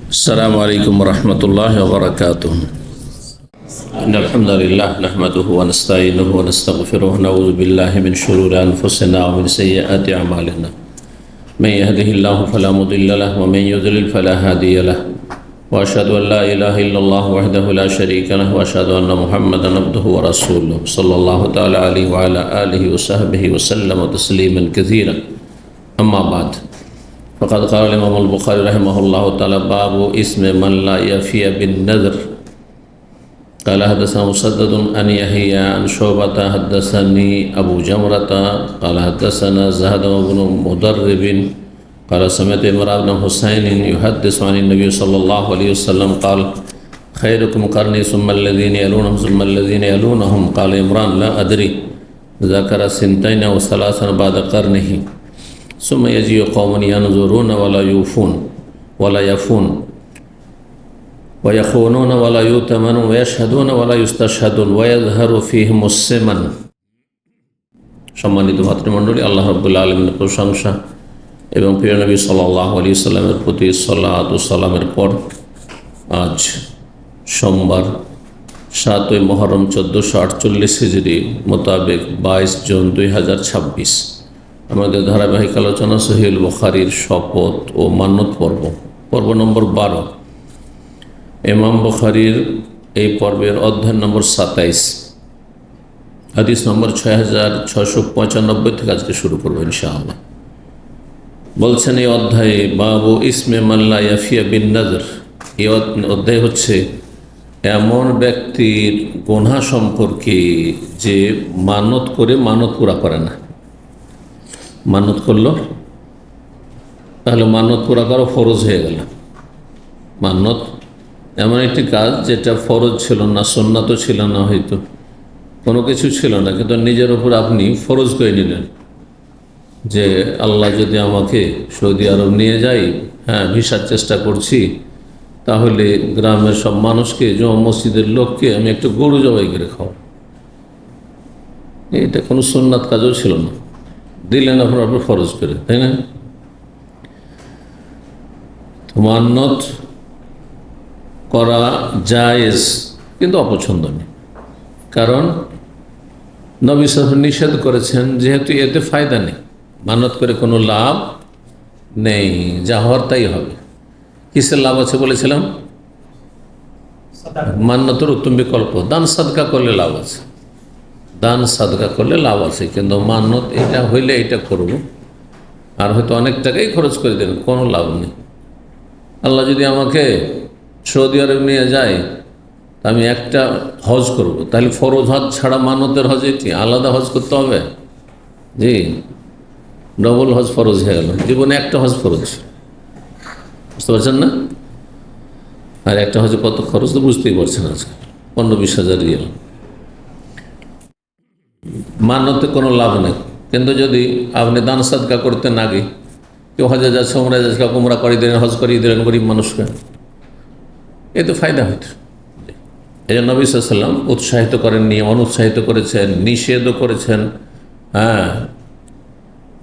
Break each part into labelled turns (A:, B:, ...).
A: السلام عليكم ورحمة الله وبركاته. إن الحمد لله نحمده ونستعينه ونستغفره ونعوذ بالله من شرور أنفسنا ومن سيئات أعمالنا. من يهده الله فلا مضل له ومن يضلل فلا هادي له. وأشهد أن لا إله إلا الله وحده لا شريك له وأشهد أن محمدا عبده ورسوله صلى الله تعالى عليه وعلى آله وصحبه وسلم تسليما كثيرا. أما بعد فقد قال الإمام البخاري رحمه الله تعالى باب اسم من لا يفي بالنذر. قال حدثنا مسدد عن يحيى عن شعبة حدثني أبو جمرة قال حدثنا زهد بن مدرب قال سمعت عمران بن حسين يحدث عن النبي صلى الله عليه وسلم قال خيركم قرني ثم الذين يلونهم ثم الذين يلونهم. قال عمران لا أدري ذكر سنتين أو ثلاثا بعد قرنه. ثم يجي قوم ينظرون ولا يوفون ولا يفون ويخونون ولا يؤتمنون ويشهدون ولا يستشهدون ويظهر فيهم السمن. সম্মানিত ভাতৃমণ্ডলী, আল্লাহ রাব্বুল আলামিনের প্রশংসা এবং প্রিয় নবী সাল্লাল্লাহু আলাইহি সাল্লামের প্রতি সালাত ও সালামের পর আজ সোমবার 7 মুহররম 1448 হিজরি মোতাবেক 22 জুন 2026 আমাদের ধারাবাহিক আলোচনা সহিহুল বুখারীর শপথ ও মান্যত পর্ব নম্বর 12। ইমাম বুখারীর এই পর্বের অধ্যায় নম্বর 27, হাদিস নম্বর 6695 থেকে আজকে শুরু করবো ইনশাআল্লাহ। বলছেন এই অধ্যায়ে বাবু ইসমে মান লা ইয়াফিয়া বিন নাযর। এই অধ্যায় হচ্ছে এমন ব্যক্তির গুনাহ সম্পর্কে যে মানত করে মানত পুরা করে না। মানত করলো তাহলে মানত পুরা করা ফরজ হয়ে গেল। মানত এমন একটি কাজ যেটা ফরজ ছিল না, সুন্নাতও ছিল না, হয়তো কোনো কিছু ছিল না, কিন্তু নিজের উপর আপনি ফরজ করে নিলেন যে আল্লাহ যদি আমাকে সৌদি আরব নিয়ে যাই, ভিসার চেষ্টা করছি, তাহলে গ্রামের সব মানুষকে, জমা মসজিদের লোককে আমি একটু গরু জবাই করে খাওয়াবো। এটা কোনো সুন্নাত কাজও ছিল না, দিলেন আপনার আপনি ফরজ করে, তাই না? তো মান্নত করা জায়েজ কিন্তু অপছন্দনীয়, কারণ নবী সাল্লাল্লাহু আলাইহি ওয়াসাল্লাম নিষেধ করেছেন, যেহেতু এতে ফায়দা নেই, মানত করে কোনো লাভ নেই, যা হওয়ার তাই হবে। কিসের লাভ আছে বলেছিলাম? মান্নতের উত্তম বিকল্প দান সাদকা করলে লাভ আছে, দান সাদকা করলে লাভ আছে, কিন্তু মান্নত এটা হইলে এটা করব, আর হয়তো অনেক টাকাই খরচ করে দেবেন, কোনো লাভ নেই। আল্লাহ যদি আমাকে সৌদি আরব নিয়ে যায়, আমি একটা হজ করব, তাহলে ফরজ হজ ছাড়া মান্নতের হজ এটি আলাদা হজ করতে হবে? জি, ডবল হজ ফরজ হয়ে গেল। জীবনে একটা হজ ফরজ, বুঝতে পারছেন না? আর একটা হজে কত খরচ তো বুঝতেই পারছেন, আজকে 15-20 হাজার রিয়াল। মান্যতে কোনো লাভ নেই, কিন্তু যদি আপনি দান সাদকা করতেন, আগে কেউ হজে যাচ্ছে, উমরা যাচ্ছে, উমরা করিয়ে দিলেন, হজ করিয়ে দিলেন গরিব মানুষকে, এ তো ফায়দা হইত। এই জন্য নবী সাল্লাল্লাহু আলাইহি ওয়াসাল্লাম উৎসাহিত করেননি, অনুৎসাহিত করেছেন, নিষেধও করেছেন।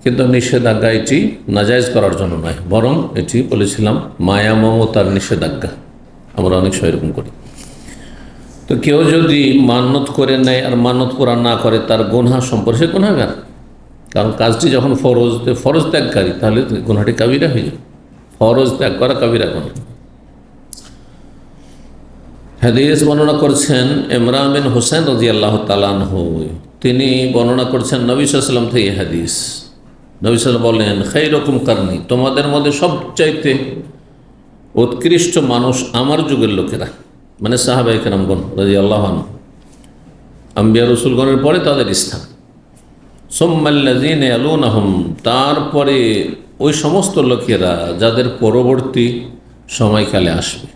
A: কিন্তু নিষেধাজ্ঞা এটি নাজায়েজ করার জন্য নয়, বরং এটি বলেছিলাম মায়া মমতার নিষেধাজ্ঞা। আমরা অনেক সময় এরকম করি। তো কেউ যদি মান্নত করে নেয় আর মান্নত পুরা না করে, তার গুনাহ সম্পর্কে সে গুনাহগার, কারণ কাজটি যখন ফরজ ত্যাগকারী, তাহলে গুনাহটি কাবিরা হয়ে যাবে। ফরজ ত্যাগ করা কাবিরা গুনাহ। হাদিস বর্ণনা করছেন ইমরান বিন হুসাইন রাদিয়াল্লাহু তাআলা আনহু, তিনি বর্ণনা করছেন নবী সাল্লাল্লাহু আলাইহি ওয়াসাল্লাম থেকে হাদিস। নবী সাল্লাল্লাহু আলাইহি ওয়াসাল্লাম বলেন খায়রুকুম কারনি, তোমাদের মধ্যে সবচাইতে উৎকৃষ্ট মানুষ আমার যুগের লোকেরা, মানে সাহাবায়ে কেরামগণ রাদিয়াল্লাহু আনহু, আম্বিয়া রাসূলগণের পরে তাদের স্থান। সুম্মাল্লাযীনা ইয়ালুনাহুম, তারপরে ওই সমস্ত লোকেরা যাদের পরবর্তী সময়কালে আসবে,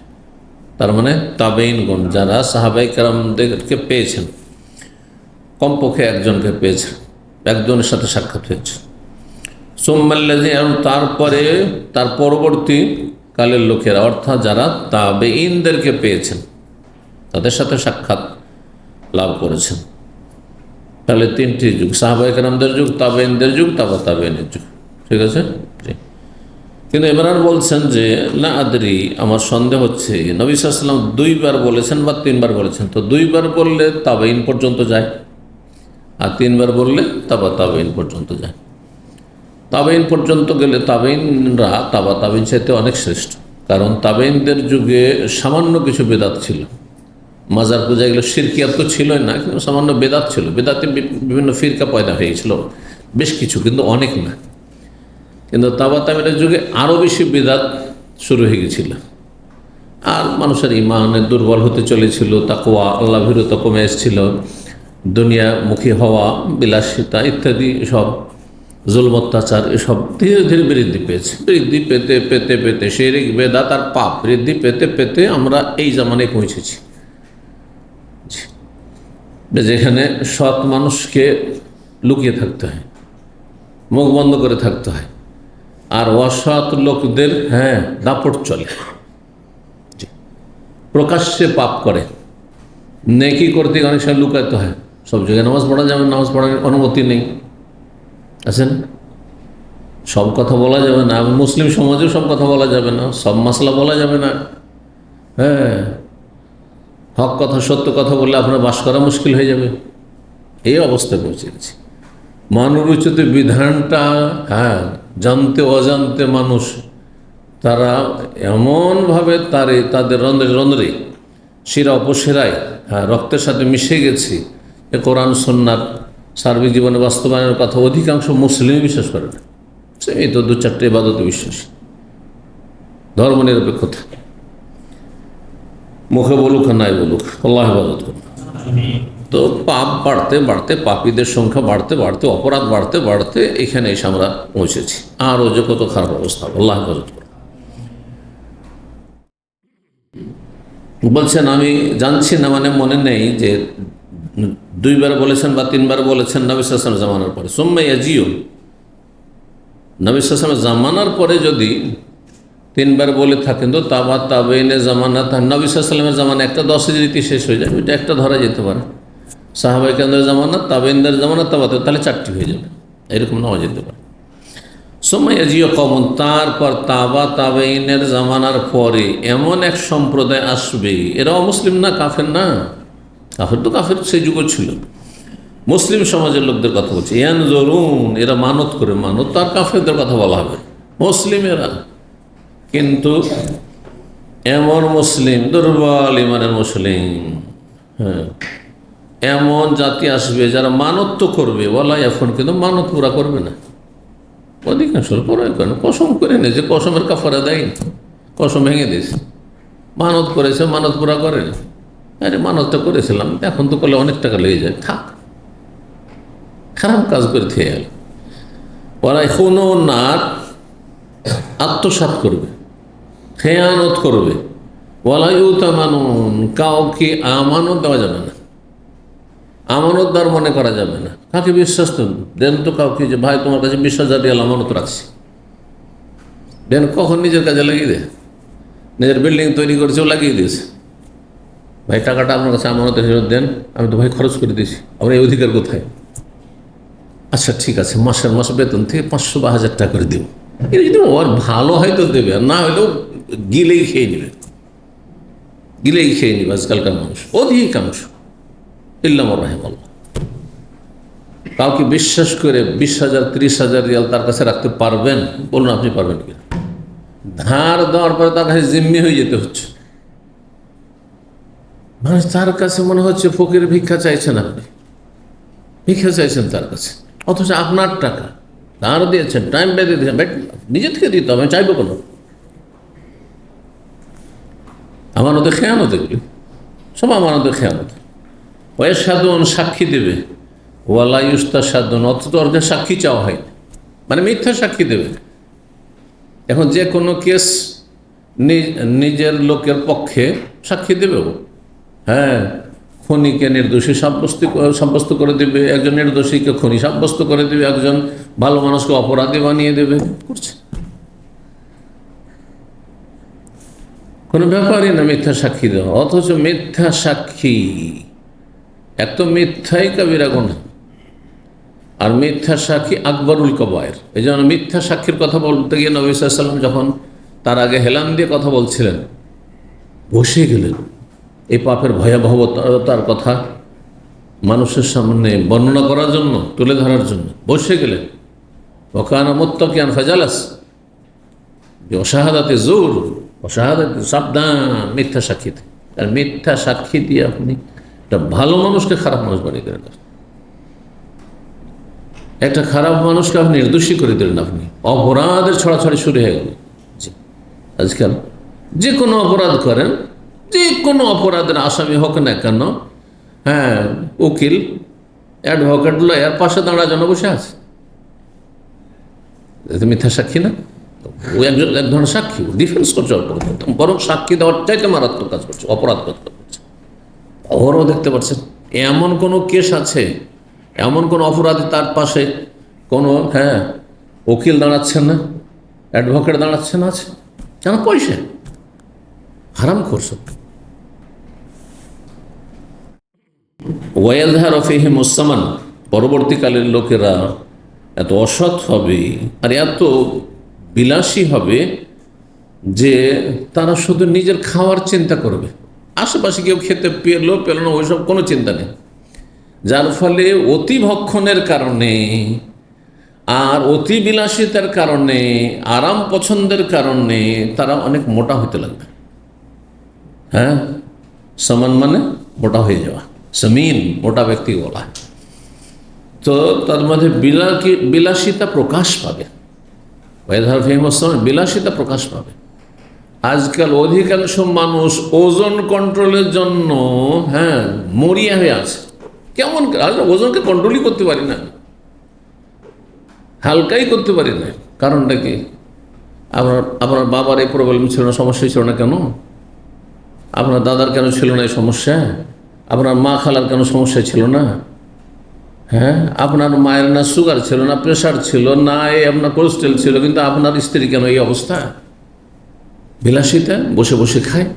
A: তার মানে তাবেঈনগণ, যারা সাহাবায়ে কেরামদেরকে পেয়েছেন, কমপক্ষে একজনকে পেয়েছেন, একজনের সাথে সাক্ষাৎ হয়েছে। সুম্মাল্লাযীনা, তারপরে তার পরবর্তী কালের লোকেরা, অর্থাৎ যারা তাবেঈনদেরকে পেয়েছেন, তাদের সাথে সাক্ষাৎ লাভ করেছেন। তাহলে 3টি যুগ, সাহাবায়ে কেরামদের যুগ, তাবেঈনদের যুগ, তাবা তাবেঈনের যুগ। ঠিক আছে? জি। কিন্তু ইমরান বলছেন যে না আদরি, আমার সন্দেহ হচ্ছে নবী সাল্লাল্লাহু আলাইহি ওয়াসাল্লাম দুইবার বলেছেন বা তিনবার বলেছেন, তো দুইবার বললে তাবেইন পর্যন্ত যায়, আর তিনবার বললে তাবেইন পর্যন্ত যায়। তাবেইন পর্যন্ত গেলে তাবেইনরা তাবেইন চাইতে অনেক শ্রেষ্ঠ, কারণ তাবেইনদের যুগে সামান্য কিছু বেদাত ছিল। মাজার পূজা এগুলো শিরকিয়াত তো ছিলই না, কিন্তু সামান্য বেদাত ছিল। বেদাতে বিভিন্ন ফিরকা পয়দা হয়েছিল বেশ কিছু, কিন্তু অনেক না। কিন্তু তাবেইনের যুগে আরও বেশি বেদাত শুরু হয়ে গেছিল, আর মানুষের ইমানের দুর্বল হতে চলেছিল, তাকওয়া আল্লাহ ভীরুতা কমে এসেছিল, দুনিয়ামুখী হওয়া, বিলাসিতা ইত্যাদি সব, জুলম অত্যাচার এসব ধীরে ধীরে বৃদ্ধি পেয়েছে। বৃদ্ধি পেতে পেতে পেতে শিরক বেদাত আর পাপ বৃদ্ধি পেতে পেতে আমরা এই জামানায় পৌঁছেছি, যেখানে সৎ মানুষকে লুকিয়ে থাকতে হয়, মুখ বন্ধ করে থাকতে হয়, আর অসৎ লোকদের দাপট চলে, প্রকাশ্যে পাপ করে। নেকি করতে অনেক সময় লুকাতে হয়। সব জায়গায় নামাজ পড়া যাবে, নামাজ পড়ার অনুমতি নেই, আছেন। সব কথা বলা যাবে না, মুসলিম সমাজেও সব কথা বলা যাবে না, সব মাসলা বলা যাবে না। হক কথা সত্য কথা বললে আপনার বাস করা মুশকিল হয়ে যাবে। এই অবস্থায় পৌঁছে গেছি। মানবরচিত বিধানটা জানতে অজান্তে মানুষ তারা এমনভাবে তাদের রন্ধ্রে রন্ধ্রে শিরা অপশিরায় রক্তের সাথে মিশে গেছে, এ কোরআন সুন্নাহর সার্বিক জীবনে বাস্তবায়নের কথা অধিকাংশ মুসলিমই বিশ্বাস করে না। এই তো দু চারটে ইবাদতে বিশ্বাসী, ধর্মনিরপেক্ষতা, মুখে বলুক আর নাই বলুক আল্লাহ ইবাদত করুন। তো পাপ বাড়তে বাড়তে, পাপীদের সংখ্যা বাড়তে বাড়তে, অপরাধ বাড়তে বাড়তে এখানে এসে আমরা পৌঁছেছি। আরও যে কত খারাপ অবস্থা, আল্লাহ হেফাজত করুন। বলছেন আমি জানছি না, মানে মনে নেই যে দুইবার বলেছেন বা তিনবার বলেছেন নবী সাল্লাল্লাহু আলাইহি ওয়াসাল্লাম জামানার পরে। সুম্মা ইয়াজিউ, নবী সাল্লাল্লাহু আলাইহি ওয়াসাল্লাম জামানার পরে যদি তিনবার বলে থাকেন তো তাবেইনে জামানা, নবী সাল্লাল্লাহু আলাইহি ওয়াসাল্লামের জামানা একটা 10 হিজরিতে শেষ হয়ে যায়, ওইটা একটা ধরা যেতে পারে। সাহাবায়ে কেরামদের জামানা, তাবেইনদের জামানা, তাহলে 4টি হয়ে যাবে, এরকম নেওয়া যেতে পারে। সুম্মা ইয়াজিউ কওমুন, তারপর তাবেইনের জামানার পরে এমন এক সম্প্রদায় আসবে, এরা অমুসলিম না, কাফের না, কাফের সেই যুগ ছিল, মুসলিম সমাজের লোকদের কথা বলছে। ইয়ানজুরুন, এরা মানত করে, মানত তার কাফেরদের কথা বলা হবে, মুসলিমেরা কিন্তু এমন মুসলিম, দুর্বল ইমানের মুসলিম, এমন জাতি আসবে যারা মানত তো করবে, বলা এখন কিন্তু মানত পুরা করবে না। অধিকাংশ পরে করেন, কসম করে নিয়েছে, কসমের কাফারা দেয়, কসম ভেঙে দিয়েছে, মানত করেছে, মানত পুরা করে না। আরে মানতটা করেছিলাম, এখন তো করলে অনেক টাকা লেগে যায়, থাক, খারাপ কাজ করে থেকে গেল। ওরা এখনও নার আত্মসাৎ করবে, খেয়ানত করবে, ওয়ালাইউতামানুন, কাউকে আমানত দেওয়া যাবে না, আমানতদার মনে করা যাবে না। কাকে বিশ্বাস তো দেন তো কাউকে, যে ভাই তোমার কাছে 20,000 রিয়াল আমানত রাখছি, দেন, কখন নিজের কাজে লাগিয়ে দেয়, নিজের বিল্ডিং তৈরি করেছে, লাগিয়ে দিয়েছে, ভাই টাকাটা আপনার কাছে আমানতের হিসেবে দেন, আমি তো ভাই খরচ করে দিয়েছি, আমার এই অধিকার কোথায়? আচ্ছা ঠিক আছে, মাসের মাস বেতন থেকে 500 বা 1000 টাকা করে দেব। এটা যদি ওর ভালো হয় তো দেবে, আর না হয়তো গিলেই খেয়ে নেবে, গিলেই খেয়ে নেবে আজকালকার মানুষ, অধিকাংশ। ইল্লাম রাহিমাল্লাহ, কাউকে বিশ্বাস করে 20,000 30,000 রিয়াল তার কাছে রাখতে পারবেন? বলুন আপনি পারবেন কিনা? ধার দেওয়ার পরে তার কাছে জিম্মি হয়ে যেতে হচ্ছে, মানুষ তার কাছে মনে হচ্ছে ফকির, ভিক্ষা চাইছেন, আপনি ভিক্ষা চাইছেন তার কাছে, অথচ আপনার টাকা ধার দিয়েছেন, টাইম বেঁধে দিয়েছেন, নিজে থেকে দিতে হবে, চাইবো কোনো? আমানতের খেয়ানত, এগুলি সব আমানতের খেয়ানত। ওয়াশহাদুন, সাক্ষী দেবে, ওয়ালা ইউস্তাশহাদুন, অথচ অর্ধেক সাক্ষী চাওয়া হয়, মানে মিথ্যা সাক্ষী দেবে। এখন যে কোনো কেস নিজের লোকের পক্ষে সাক্ষী দেবে, খনিকে নির্দোষী সাব্যস্ত করে দেবে, একজন নির্দোষীকে খনি সাব্যস্ত করে দেবে, একজন ভালো মানুষকে অপরাধী বানিয়ে দেবে, করছে। কোনো ব্যাপারই না মিথ্যা সাক্ষী দেওয়া, অথচ মিথ্যা সাক্ষী এক তো মিথ্যাই কাবিরা গুনাহ, আর মিথ্যা সাক্ষী আকবরুল কবায়ের। এই জন্য মিথ্যা সাক্ষীর কথা বলতে গিয়ে নবী সাল্লাল্লাহু আলাইহি ওয়াসাল্লাম যখন তার আগে হেলান দিয়ে কথা বলছিলেন, বসে গেলেন এই পাপের ভয়াবহতার কথা মানুষের সামনে বর্ণনা করার জন্য, তুলে ধরার জন্য বসে গেলেন। ওখানে মুত্তাকিয়ান ফাজালাস, অশাহাদাতে জোর, অশাহাদাতে সাবধান মিথ্যা সাক্ষীতে। আর মিথ্যা সাক্ষী দিয়ে আপনি একটা ভালো মানুষকে খারাপ মানুষ বানিয়ে দিলেন, একটা খারাপ মানুষকে আপনি নির্দোষী করে দিলেন। আপনি অপরাধের ছড়াছড়ি শুরু হয়ে গেল। আজকাল যে কোনো অপরাধ করেন, যে কোনো অপরাধের আসামি হোক না কেন, হ্যাঁ, উকিল, অ্যাডভোকেট, লয়ার পাশে দাঁড়ার জন্য বসে আছে। মিথ্যা সাক্ষী না, ও এক ধরনের সাক্ষী, ডিফেন্স করছে অপরাধ, বরং সাক্ষী দেওয়ার চাইতে মারাত্মক কাজ করছে, অপরাধ করছে। ওরাও দেখতে পাচ্ছেন এমন কোনো কেস আছে, এমন কোনো অপরাধী তার পাশে কোনো, হ্যাঁ, উকিল দাঁড়াচ্ছেন না, অ্যাডভোকেট দাঁড়াচ্ছে না, আছে কেন? পয়সা হারাম করছো। ওয়াইয়াজহারু ফীহি মুসসামান, পরবর্তীকালের লোকেরা এত অসৎ হবে আর এত বিলাসী হবে যে তারা শুধু নিজের খাওয়ার চিন্তা করবে, আশেপাশে কেউ খেতে পেলো না ওইসব কোনো চিন্তা নেই। যার ফলে অতি ভক্ষণের কারণে আর অতি বিলাসিতার কারণে, আরাম পছন্দের কারণে তারা অনেক মোটা হতে লাগবে। হ্যাঁ, সমান মানে মোটা হয়ে যাওয়া, সমিন, মোটা ব্যক্তি বলা। তো তার মধ্যে বিলাসিতা প্রকাশ পাবে, বিলাসিতা প্রকাশ পাবে। আজকাল অধিকাংশ মানুষ ওজন কন্ট্রোলের জন্য, হ্যাঁ, মরিয়া হয়ে আছে। কেমন ওজনকে কন্ট্রোলই করতে পারি না, হালকাই করতে পারি না। কারণটা কি? আপনার বাবার এই প্রবলেম ছিল না, সমস্যা ছিল না কেন? আপনার দাদার কেন ছিল না এই সমস্যা? আপনার মা খালার কেন সমস্যা ছিল না? হ্যাঁ, আপনার মায়ের না সুগার ছিল, না প্রেশার ছিল, না এই আপনার কোলেস্ট্রল ছিল, কিন্তু আপনার স্ত্রী কেন এই অবস্থা? বিলাসিতা, বসে বসে খায়।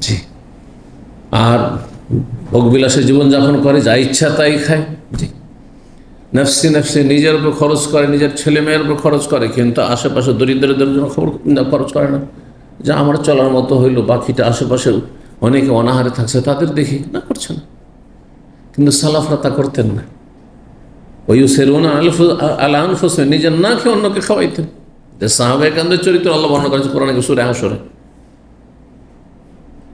A: জি, আর ভোগবিলাসে জীবনযাপন করে, যা ইচ্ছা তাই খায়। জি, নফসি নফসি, নিজের উপর খরচ করে, নিজের ছেলে মেয়ের উপর খরচ করে, কিন্তু আশেপাশে দরিদ্রদের জন্য খরচ করে না। যা আমার চলার মতো হইলো, বাকিটা আশেপাশে অনেকে অনাহারে থাকছে তাদের দেখি না, করছে না। কিন্তু সালাফরা তা করতেন না। ওয়ুসিরুনা আলা আনফুসিহিম, নিজের না খেয়ে অন্যকে খাওয়াইতেন। সাহাবায়ে কেরামদের চরিত্র আল্লাহ বর্ণনা করেছে কোরআনে সূরা হাশরে।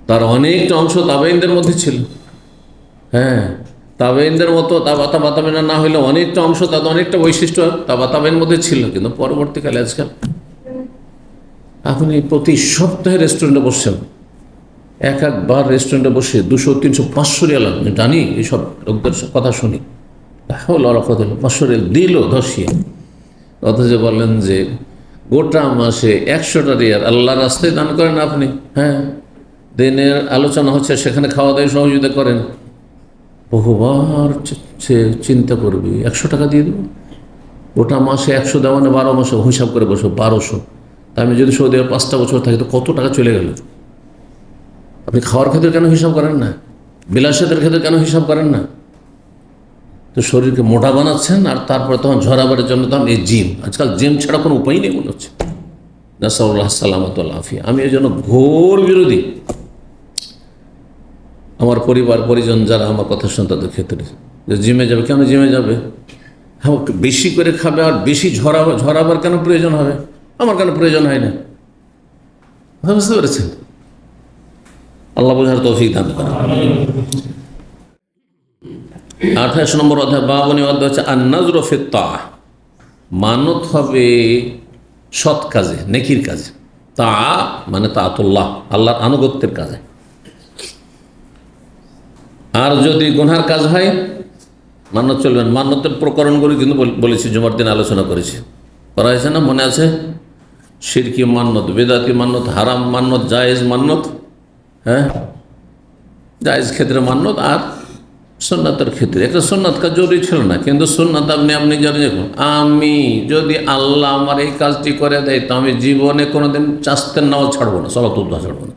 A: তার অনেকটা অংশ তাবেঈনদের মধ্যে ছিল। হ্যাঁ, তাবেঈনদের মতো তাবাতাবেনা না হইলে অনেকটা অংশ, তাদের অনেকটা বৈশিষ্ট্য তাবাতাবের মধ্যে ছিল। কিন্তু পরবর্তীকালে আজকাল আপনি প্রতি সপ্তাহে রেস্টুরেন্টে বসছেন, একবার রেস্টুরেন্টে বসে 200, 300, 500 রিয়াল, আমি জানি এইসব লোকদের কথা শুনি, 500 রিয়াল দিল ধসিয়ে। অথচ বললেন যে গোটা মাসে 100টা রিয়াল আল্লাহর রাস্তায় দান করেন আপনি। হ্যাঁ, দিনের আলোচনা হচ্ছে, সেখানে খাওয়া দাওয়া সহযোগিতা করেন। বহুবার চিন্তা করবি 100 টাকা দিয়ে দেবো, গোটা মাসে 100 দেওয়া, মানে 12 মাসে হিসাব করে বসো 1200। তা আমি যদি সৌদি আরবে 5টা বছর থাকি তো কত টাকা চলে গেল। আপনি খাওয়ার ক্ষেত্রে কেন হিসাব করেন না? বিলাসিতার ক্ষেত্রে কেন হিসাব করেন না? তো শরীরকে মোটা বানাচ্ছেন, আর তারপরে তখন ঝরাবারের জন্য তখন এই জিম। আজকাল জিম ছাড়া কোনো উপায় নেই মনে হচ্ছে। নাসাল্লাহ সালামতুল্লাহ আফিয়া। আমি এই জন্য ঘোর বিরোধী। আমার পরিবার পরিজন যারা আমার কথা শুন তাদের ক্ষেত্রে, যে জিমে যাবে, কেন জিমে যাবে? হ্যাঁ, বেশি করে খাবে আর বেশি ঝরাবার কেন প্রয়োজন হবে? আমার কেন প্রয়োজন হয় না? বুঝতে পেরেছেন? আল্লাহ বোঝার তৌফিক দান করেন। 28 নম্বর অধ্যায়, বাবনী অধ্যায় হচ্ছে আন-নাযরু ফিত-তাআহ, মানত হবে সৎ কাজে, নেকির কাজে। তা মানে তাআতুল্লাহ, আল্লাহর আনুগত্যের কাজে। আর যদি গুনহার কাজ হয় মান্নত চলবে না। মান্নতের প্রকরণগুলি কিন্তু বলেছি, জুমার দিন আলোচনা করেছি, করা হয়েছে না? মনে আছে? শিরকি মান্নত, বেদাতি মান্নত, হারাম মান্নত, জায়েজ মান্নত। হ্যাঁ, জায়েজ ক্ষেত্রে মান্নত, আর সুন্নাতের ক্ষেত্রে। একটা সুন্নাত কাজ জরুরি ছিল না, কিন্তু সুন্নাত আপনি জানেন, আমি যদি আল্লাহ আমার এই কাজটি করে দেয় তো আমি জীবনে কোনোদিন চাস্তের নামাজ ছাড়বো না, সালাতুল্লাহ ছাড়বো না,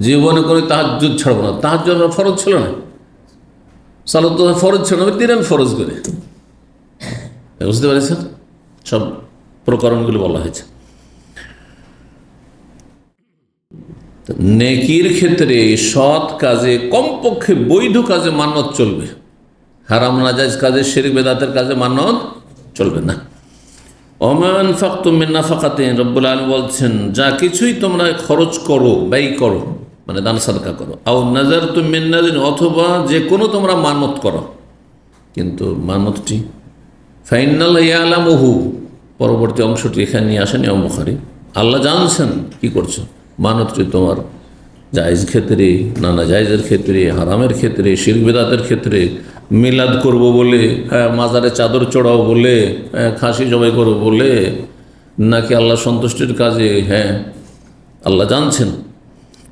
A: জীবনে কোনো তাহাজ্জুদ ছাড়বো না। তাহাজ্জুদ ফরজ ছিল না, সালাত তো ফরজ ছিল, নবী দিলেন ফরজ করে। বুঝতে পেরেছেন? সব প্রকরণগুলো বলা হয়েছে। নেকির ক্ষেত্রে সৎ কাজে, কমপক্ষে বৈধ কাজে মান্যত চলবে, হারাম নাজাইজ কাজে, শিরক বেদাতের কাজে মান্যত চলবে না। ওমান ফাকতুম মিন নাফাকাতিন, রব্বুল আলামিন বলছেন যা কিছুই তোমরা খরচ করো, ব্যয় করো, মানে দান সাদকা করো, আও নাযারতুম মিন নাযরিন, অথবা যে কোনো তোমরা মান্যত করো, কিন্তু মান্যতটি ফাইনাল্লাহু ইয়ালামুহু, পরবর্তী অংশটি এখানে নিয়ে আসেন ইমাম বুখারী, আল্লাহ জানছেন কি করছো। মানতটি তোমার জায়েজ ক্ষেত্রে, নানা জায়েজের ক্ষেত্রে, হারামের ক্ষেত্রে, শিরক বিদআতের ক্ষেত্রে, মিলাদ করব বলে, মাজারে চাদর চড়াও বলে, খাসি জবাই করবো বলে, নাকি আল্লাহ সন্তুষ্টির কাজে, আল্লাহ জানছেন।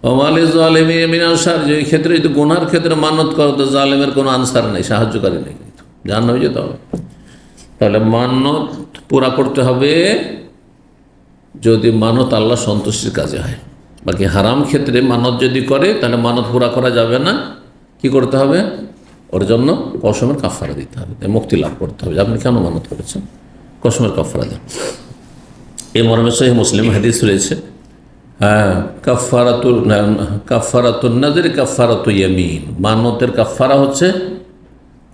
A: ওমালি জালিমিন মিন আনসার, যে ক্ষেত্রে যদি গুনার ক্ষেত্রে মানত করো তো জালেমের কোনো আনসার নেই, সাহায্যকারী নেই, কিন্তু জান্ন হয়ে যেতে হবে। তাহলে মানত পুরা করতে হবে যদি মানত আল্লাহ সন্তুষ্টির কাজে হয়। বাকি হারাম ক্ষেত্রে মানত যদি করে তাহলে মানত পুরা করা যাবে না। কি করতে হবে? ওর জন্য কসমের কাফারা দিতে হবে, মুক্তি লাভ করতে হবে। আপনি কেন মানত করেছেন? কসমের কাফারা দেন। এই মর্মে সহিহ মুসলিম হাদিস রয়েছে, কাফারাতুন নাযর কাফারাতু ইয়ামিন, মানতের কাফারা হচ্ছে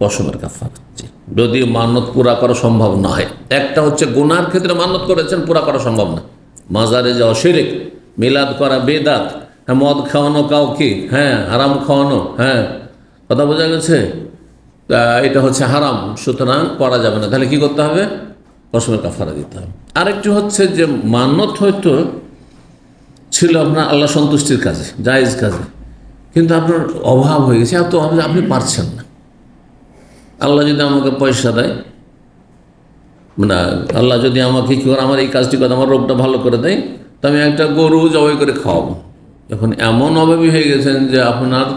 A: কসমের কাফারা। যদি মানত পুরা করা সম্ভব না হয়, একটা হচ্ছে গুনার ক্ষেত্রে মানত করেছেন, পুরা করা সম্ভব না, মাজারে যাওয়া শিরক, মিলাদ করা বেদাত, মদ খাওয়ানো কাউকে, হারাম খাওয়ানো, কথা বোঝা গেছে, এটা হচ্ছে হারাম, সুতরাং করা যাবে না। তাহলে কি করতে হবে? কসমের কাফারা দিতে হবে। আরেকটি হচ্ছে যে মানত হয়তো ছিল আপনার আল্লাহ সন্তুষ্টির কাজে, জায়েজ কাজে, কিন্তু আপনার অভাব হয়ে গেছে, এত আপনি পারছেন না। আল্লাহ যদি আমাকে পয়সা দেয়, মানে আল্লাহ যদি আমাকে কী করে, আমার এই কাজটি করে, আমার রোগটা ভালো করে দেয়, তো আমি একটা গরু জবাই করে খাওয়াবো। এখন এমন অভাবী হয়ে গেছেন যে আপনার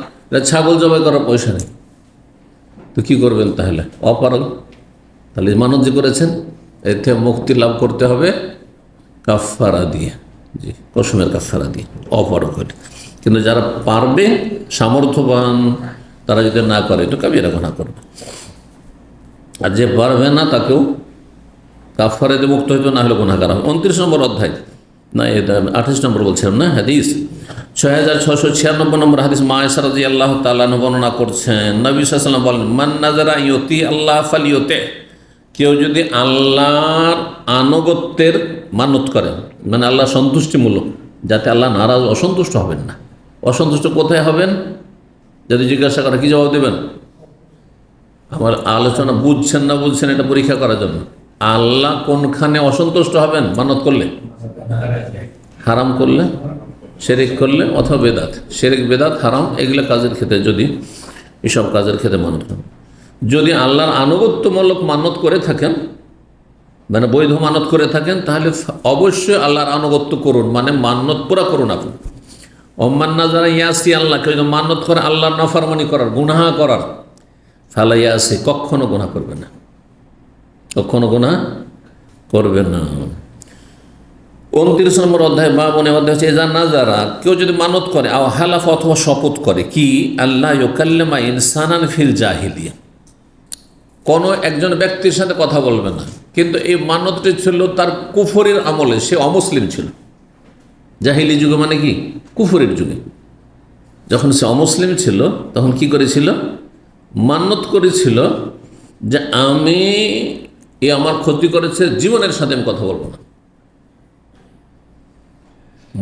A: ছাগল জবাই করার পয়সা নেই, তো কী করবেন? তাহলে অপারগ। তাহলে মানত যে করেছেন, এতে মুক্তি লাভ করতে হবে কাফারা দিয়ে, জি, কসমের কাফারা দিয়ে, অপারগ হলে। কিন্তু যারা পারবে, সামর্থ্যবান, তারা যদি না করে তো কাবিরা গুনাহ করবে। আর যে পারবে না তাকেও কাফারা দিয়ে মুক্ত হইতে না হলে গুনাহগার হবে। 29 নম্বর অধ্যায়, না এটা 28 নম্বর বলছিলাম না, হাদিস 6696 নম্বর হাদিস, মা আয়েশা রাদিয়াল্লাহু তাআলা আনহা বর্ণনা করছেন, নবী সাল্লাল্লাহু আলাইহি ওয়াসাল্লাম বলেন, মান নাযারা ইউতি আল্লাহ ফালিয়ুতি, কেউ যদি আল্লাহর আনুগত্যের মানত করেন, মানে আল্লাহ সন্তুষ্টিমূলক, যাতে আল্লাহ নারাজ, অসন্তুষ্ট হবেন না। অসন্তুষ্ট কোথায় হবেন? যদি জিজ্ঞাসা করে কি জবাব দেবেন? আমার আলোচনা বুঝছেন না বুঝছেন এটা পরীক্ষা করার জন্য। আল্লাহ কোনখানে অসন্তুষ্ট হবেন মানত করলে? হারাম করলে, শিরক করলে, অথবা বেদাত। শিরক বেদাত হারাম এগুলো কাজের ক্ষেত্রে, যদি এসব কাজের ক্ষেত্রে মানত করেন। যদি আল্লাহর আনুগত্যমূলক মানত করে থাকেন, মানে বৈধ মানত করে থাকেন, তাহলে অবশ্যই আল্লাহর আনুগত্য করুন, মানে মানত পুরা করুন আপনি। ওমান নাযারা ইয়াসি আল্লাহ, কেউ যদি মানত করে আল্লাহর নাফরমানি করার, গুনাহ করার, ফালা ইয়াসি, কখনো গুনাহ করবে না, কখনো গুনাহ করবে না। 29 নম্বর অধ্যায় বা মনে অধ্যায় হচ্ছে এজা নাযারা, কেউ যদি মানত করে, আও হালাফ, অথবা শপথ করে, কি আল্লাহ ইউকাল্লিমা ইনসানান ফিল জাহিলিয়া, কোনো একজন ব্যক্তির সাথে কথা বলবে না, কিন্তু এই মানতটি ছিল তার কুফরের আমলে, সে অমুসলিম ছিল। জাহিলি যুগে মানে কি? কুফরের যুগে। যখন সে অমুসলিম ছিল তখন কি করেছিল? মান্যত করেছিল যে আমি, এ আমার ক্ষতি করেছে, জীবনের সাথে আমি কথা বলবো না।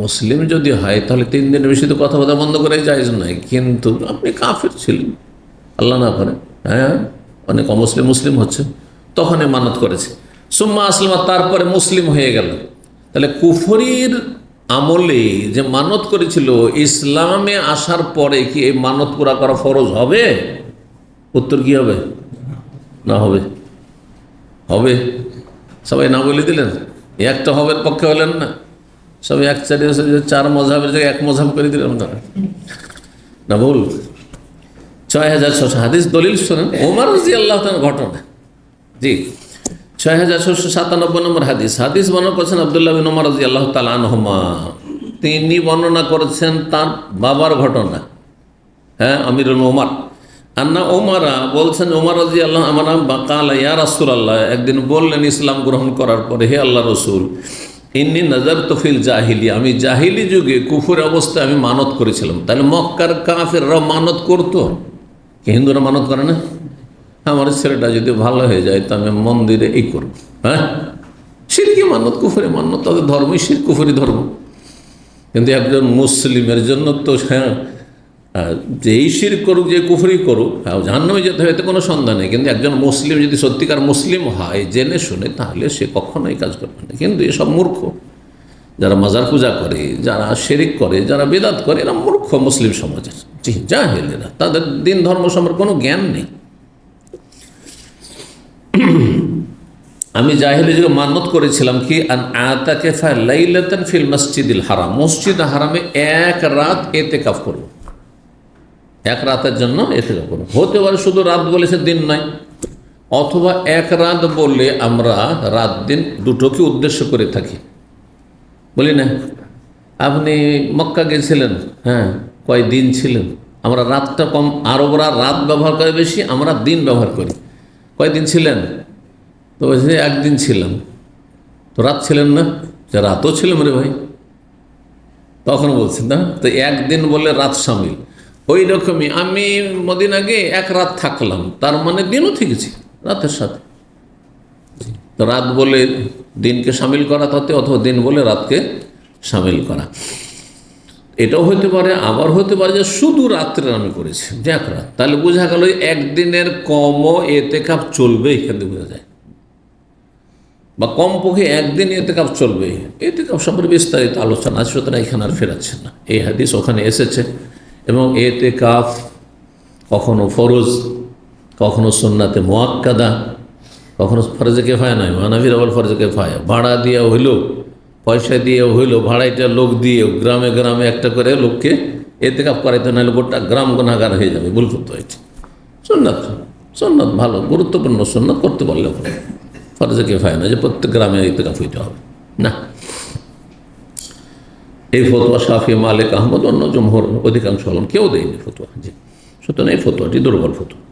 A: মুসলিম যদি হয় তাহলে 3 দিনের বেশি তো কথাবার্তা বন্ধ করে জায়েজ নয়, কিন্তু আপনি কাফের ছিলেন, আল্লাহ না করে, অনেক অমুসলিম মুসলিম হচ্ছে, তখন মানত করেছে। সুম্মা আসলামা, তারপরে মুসলিম হয়ে গেল। তাহলে কুফরির আমলে যে মানত করেছিল, ইসলামে আসার পরে কি এই মানত পুরা করা ফরজ হবে? উত্তর কি হবে? না হবে। হবে? সবাই না বলে দিলেন, একটা হবের পক্ষে হলেন না, সবাই এক চারি 4 মযহাবের জায়গায় 1 মযহাব করে দিলেন না, ভুল। 6600 হাদিস দলিল শোনেন, ওমর রাদিয়াল্লাহু তাআলার ঘটনা, জি। 6697 নম্বর হাদিস, হাদিস বর্ণনা করেছেন আব্দুল্লাহ বিন ওমর রাদিয়াল্লাহু তাআলা আনহুমা, তিনি বর্ণনা করেছেন তার বাবার ঘটনা, আমিরুল ওমর আন্না ওমারা বলছেন, ওমর রাদিয়াল্লাহু আনহু বাকালা ইয়া রাসূলুল্লাহ, একদিন বললেন ইসলাম গ্রহণ করার পরে, হে আল্লাহ রসুল, ইন্নী নাযারতু ফিল জাহিলিয়া, আমি জাহিলি যুগে কুফুর অবস্থায় আমি মানত করেছিলাম। তাহলে মক্কার কাফেররা মানত করতো, কি হিন্দুরা মানত করে না? আমার ছেলেটা যদি ভালো হয়ে যায় তো আমি মন্দিরে এই করব। হ্যাঁ, শিরকি মানত, কুফুরি মানত, তাদের ধর্মই শিরক, কুফুরি ধর্ম। কিন্তু একজন মুসলিমের জন্য তো হ্যাঁ, যেই শিরক করুক, যে কুফরি করুক, জাহান্নামে যেতে হয় এতে কোনো সন্দেহ নেই। কিন্তু একজন মুসলিম যদি সত্যিকার মুসলিম হয় জেনে শুনে, তাহলে সে কখনো এই কাজ করবে না। কিন্তু এসব মূর্খ, যারা মাজার পূজা করে, যারা শিরিক করে, যারা বেদাত করে, এরা মূর্খ মুসলিম সমাজের, জি জাহেলেরা, তাদের দিন ধর্ম সম্পর্কে কোনো জ্ঞান নেই। আমি জাহেলি যুগে মান্নত করেছিলাম কি, আন আতাকিফা লাইলাতান ফিল মসজিদিল হারাম, মসজিদ হারামে এক রাত ইতিকাফ করব, এক রাতের জন্য ইতিকাফ করব। হতে পারে শুধু রাত বলেছে, দিন নয়, অথবা এক রাত বললে আমরা রাত দিন দুটোকে উদ্দেশ্য করে থাকি, বলি না? আপনি মক্কা গেছিলেন, হ্যাঁ, কয় দিন ছিলেন? আমরা রাতটা কম, আরবরা রাত ব্যবহার করে বেশি, আমরা দিন ব্যবহার করি। কয়দিন ছিলেন? তো বলছে একদিন ছিলাম। তো রাত ছিলেন না? যে রাতও ছিলাম রে ভাই, তখন বলছেন না, তো একদিন বলে রাত সামিল। ওই রকমই আমি মদিনা গিয়ে এক রাত থাকলাম, তার মানে দিনও থেকেছি রাতের সাথে। তো রাত বলে দিনকে সামিল করা তাতে, অথবা দিন বলে রাতকে সামিল করা, এটাও হতে পারে। আবার হতে পারে যে শুধু রাত্রে আমি করেছি, যে এক রাত, তাহলে বোঝা গেল একদিনের কমও এতেকাফ চলবে, এখান থেকে বোঝা যায়। বা কমপক্ষে একদিন এতেকাফ চলবে, এতেকাফ সম্পর্কে বিস্তারিত আলোচনা আছে, সুতরাং এখানে আর ফেরাচ্ছে না। এই হাদিস ওখানে এসেছে। এবং এতেকাফ কখনো ফরজ, কখনো সুন্নাতে মুআক্কাদা, কখনো ফরজে কিফায়া নয়, মানাফির আবার ফরজে কিফায়া। ভাড়া দিয়ে হইলো, পয়সা দিয়ে হইলো, ভাড়াইটা লোক দিয়ে গ্রামে গ্রামে একটা করে লোককে এতেকাফ করাইতে, নাহলে গোটা গ্রাম গুনাহগার হয়ে যাবে, ভুল করতে হয়েছে। সুন্নাত, সুন্নাত ভালো, গুরুত্বপূর্ণ সুন্নাত, করতে পারলে ফরজে কিফায়া না যে প্রত্যেক গ্রামে ইতিকাফ হইতে হবে না। এই ফতোয়া শাফি, মালিক, আহমদ, অন্য জমহুর অধিকাংশ হলাম কেউ দেয়নি ফতোয়া। জি, সুতরাং এই ফতোয়াটি দুর্বল ফতোয়া,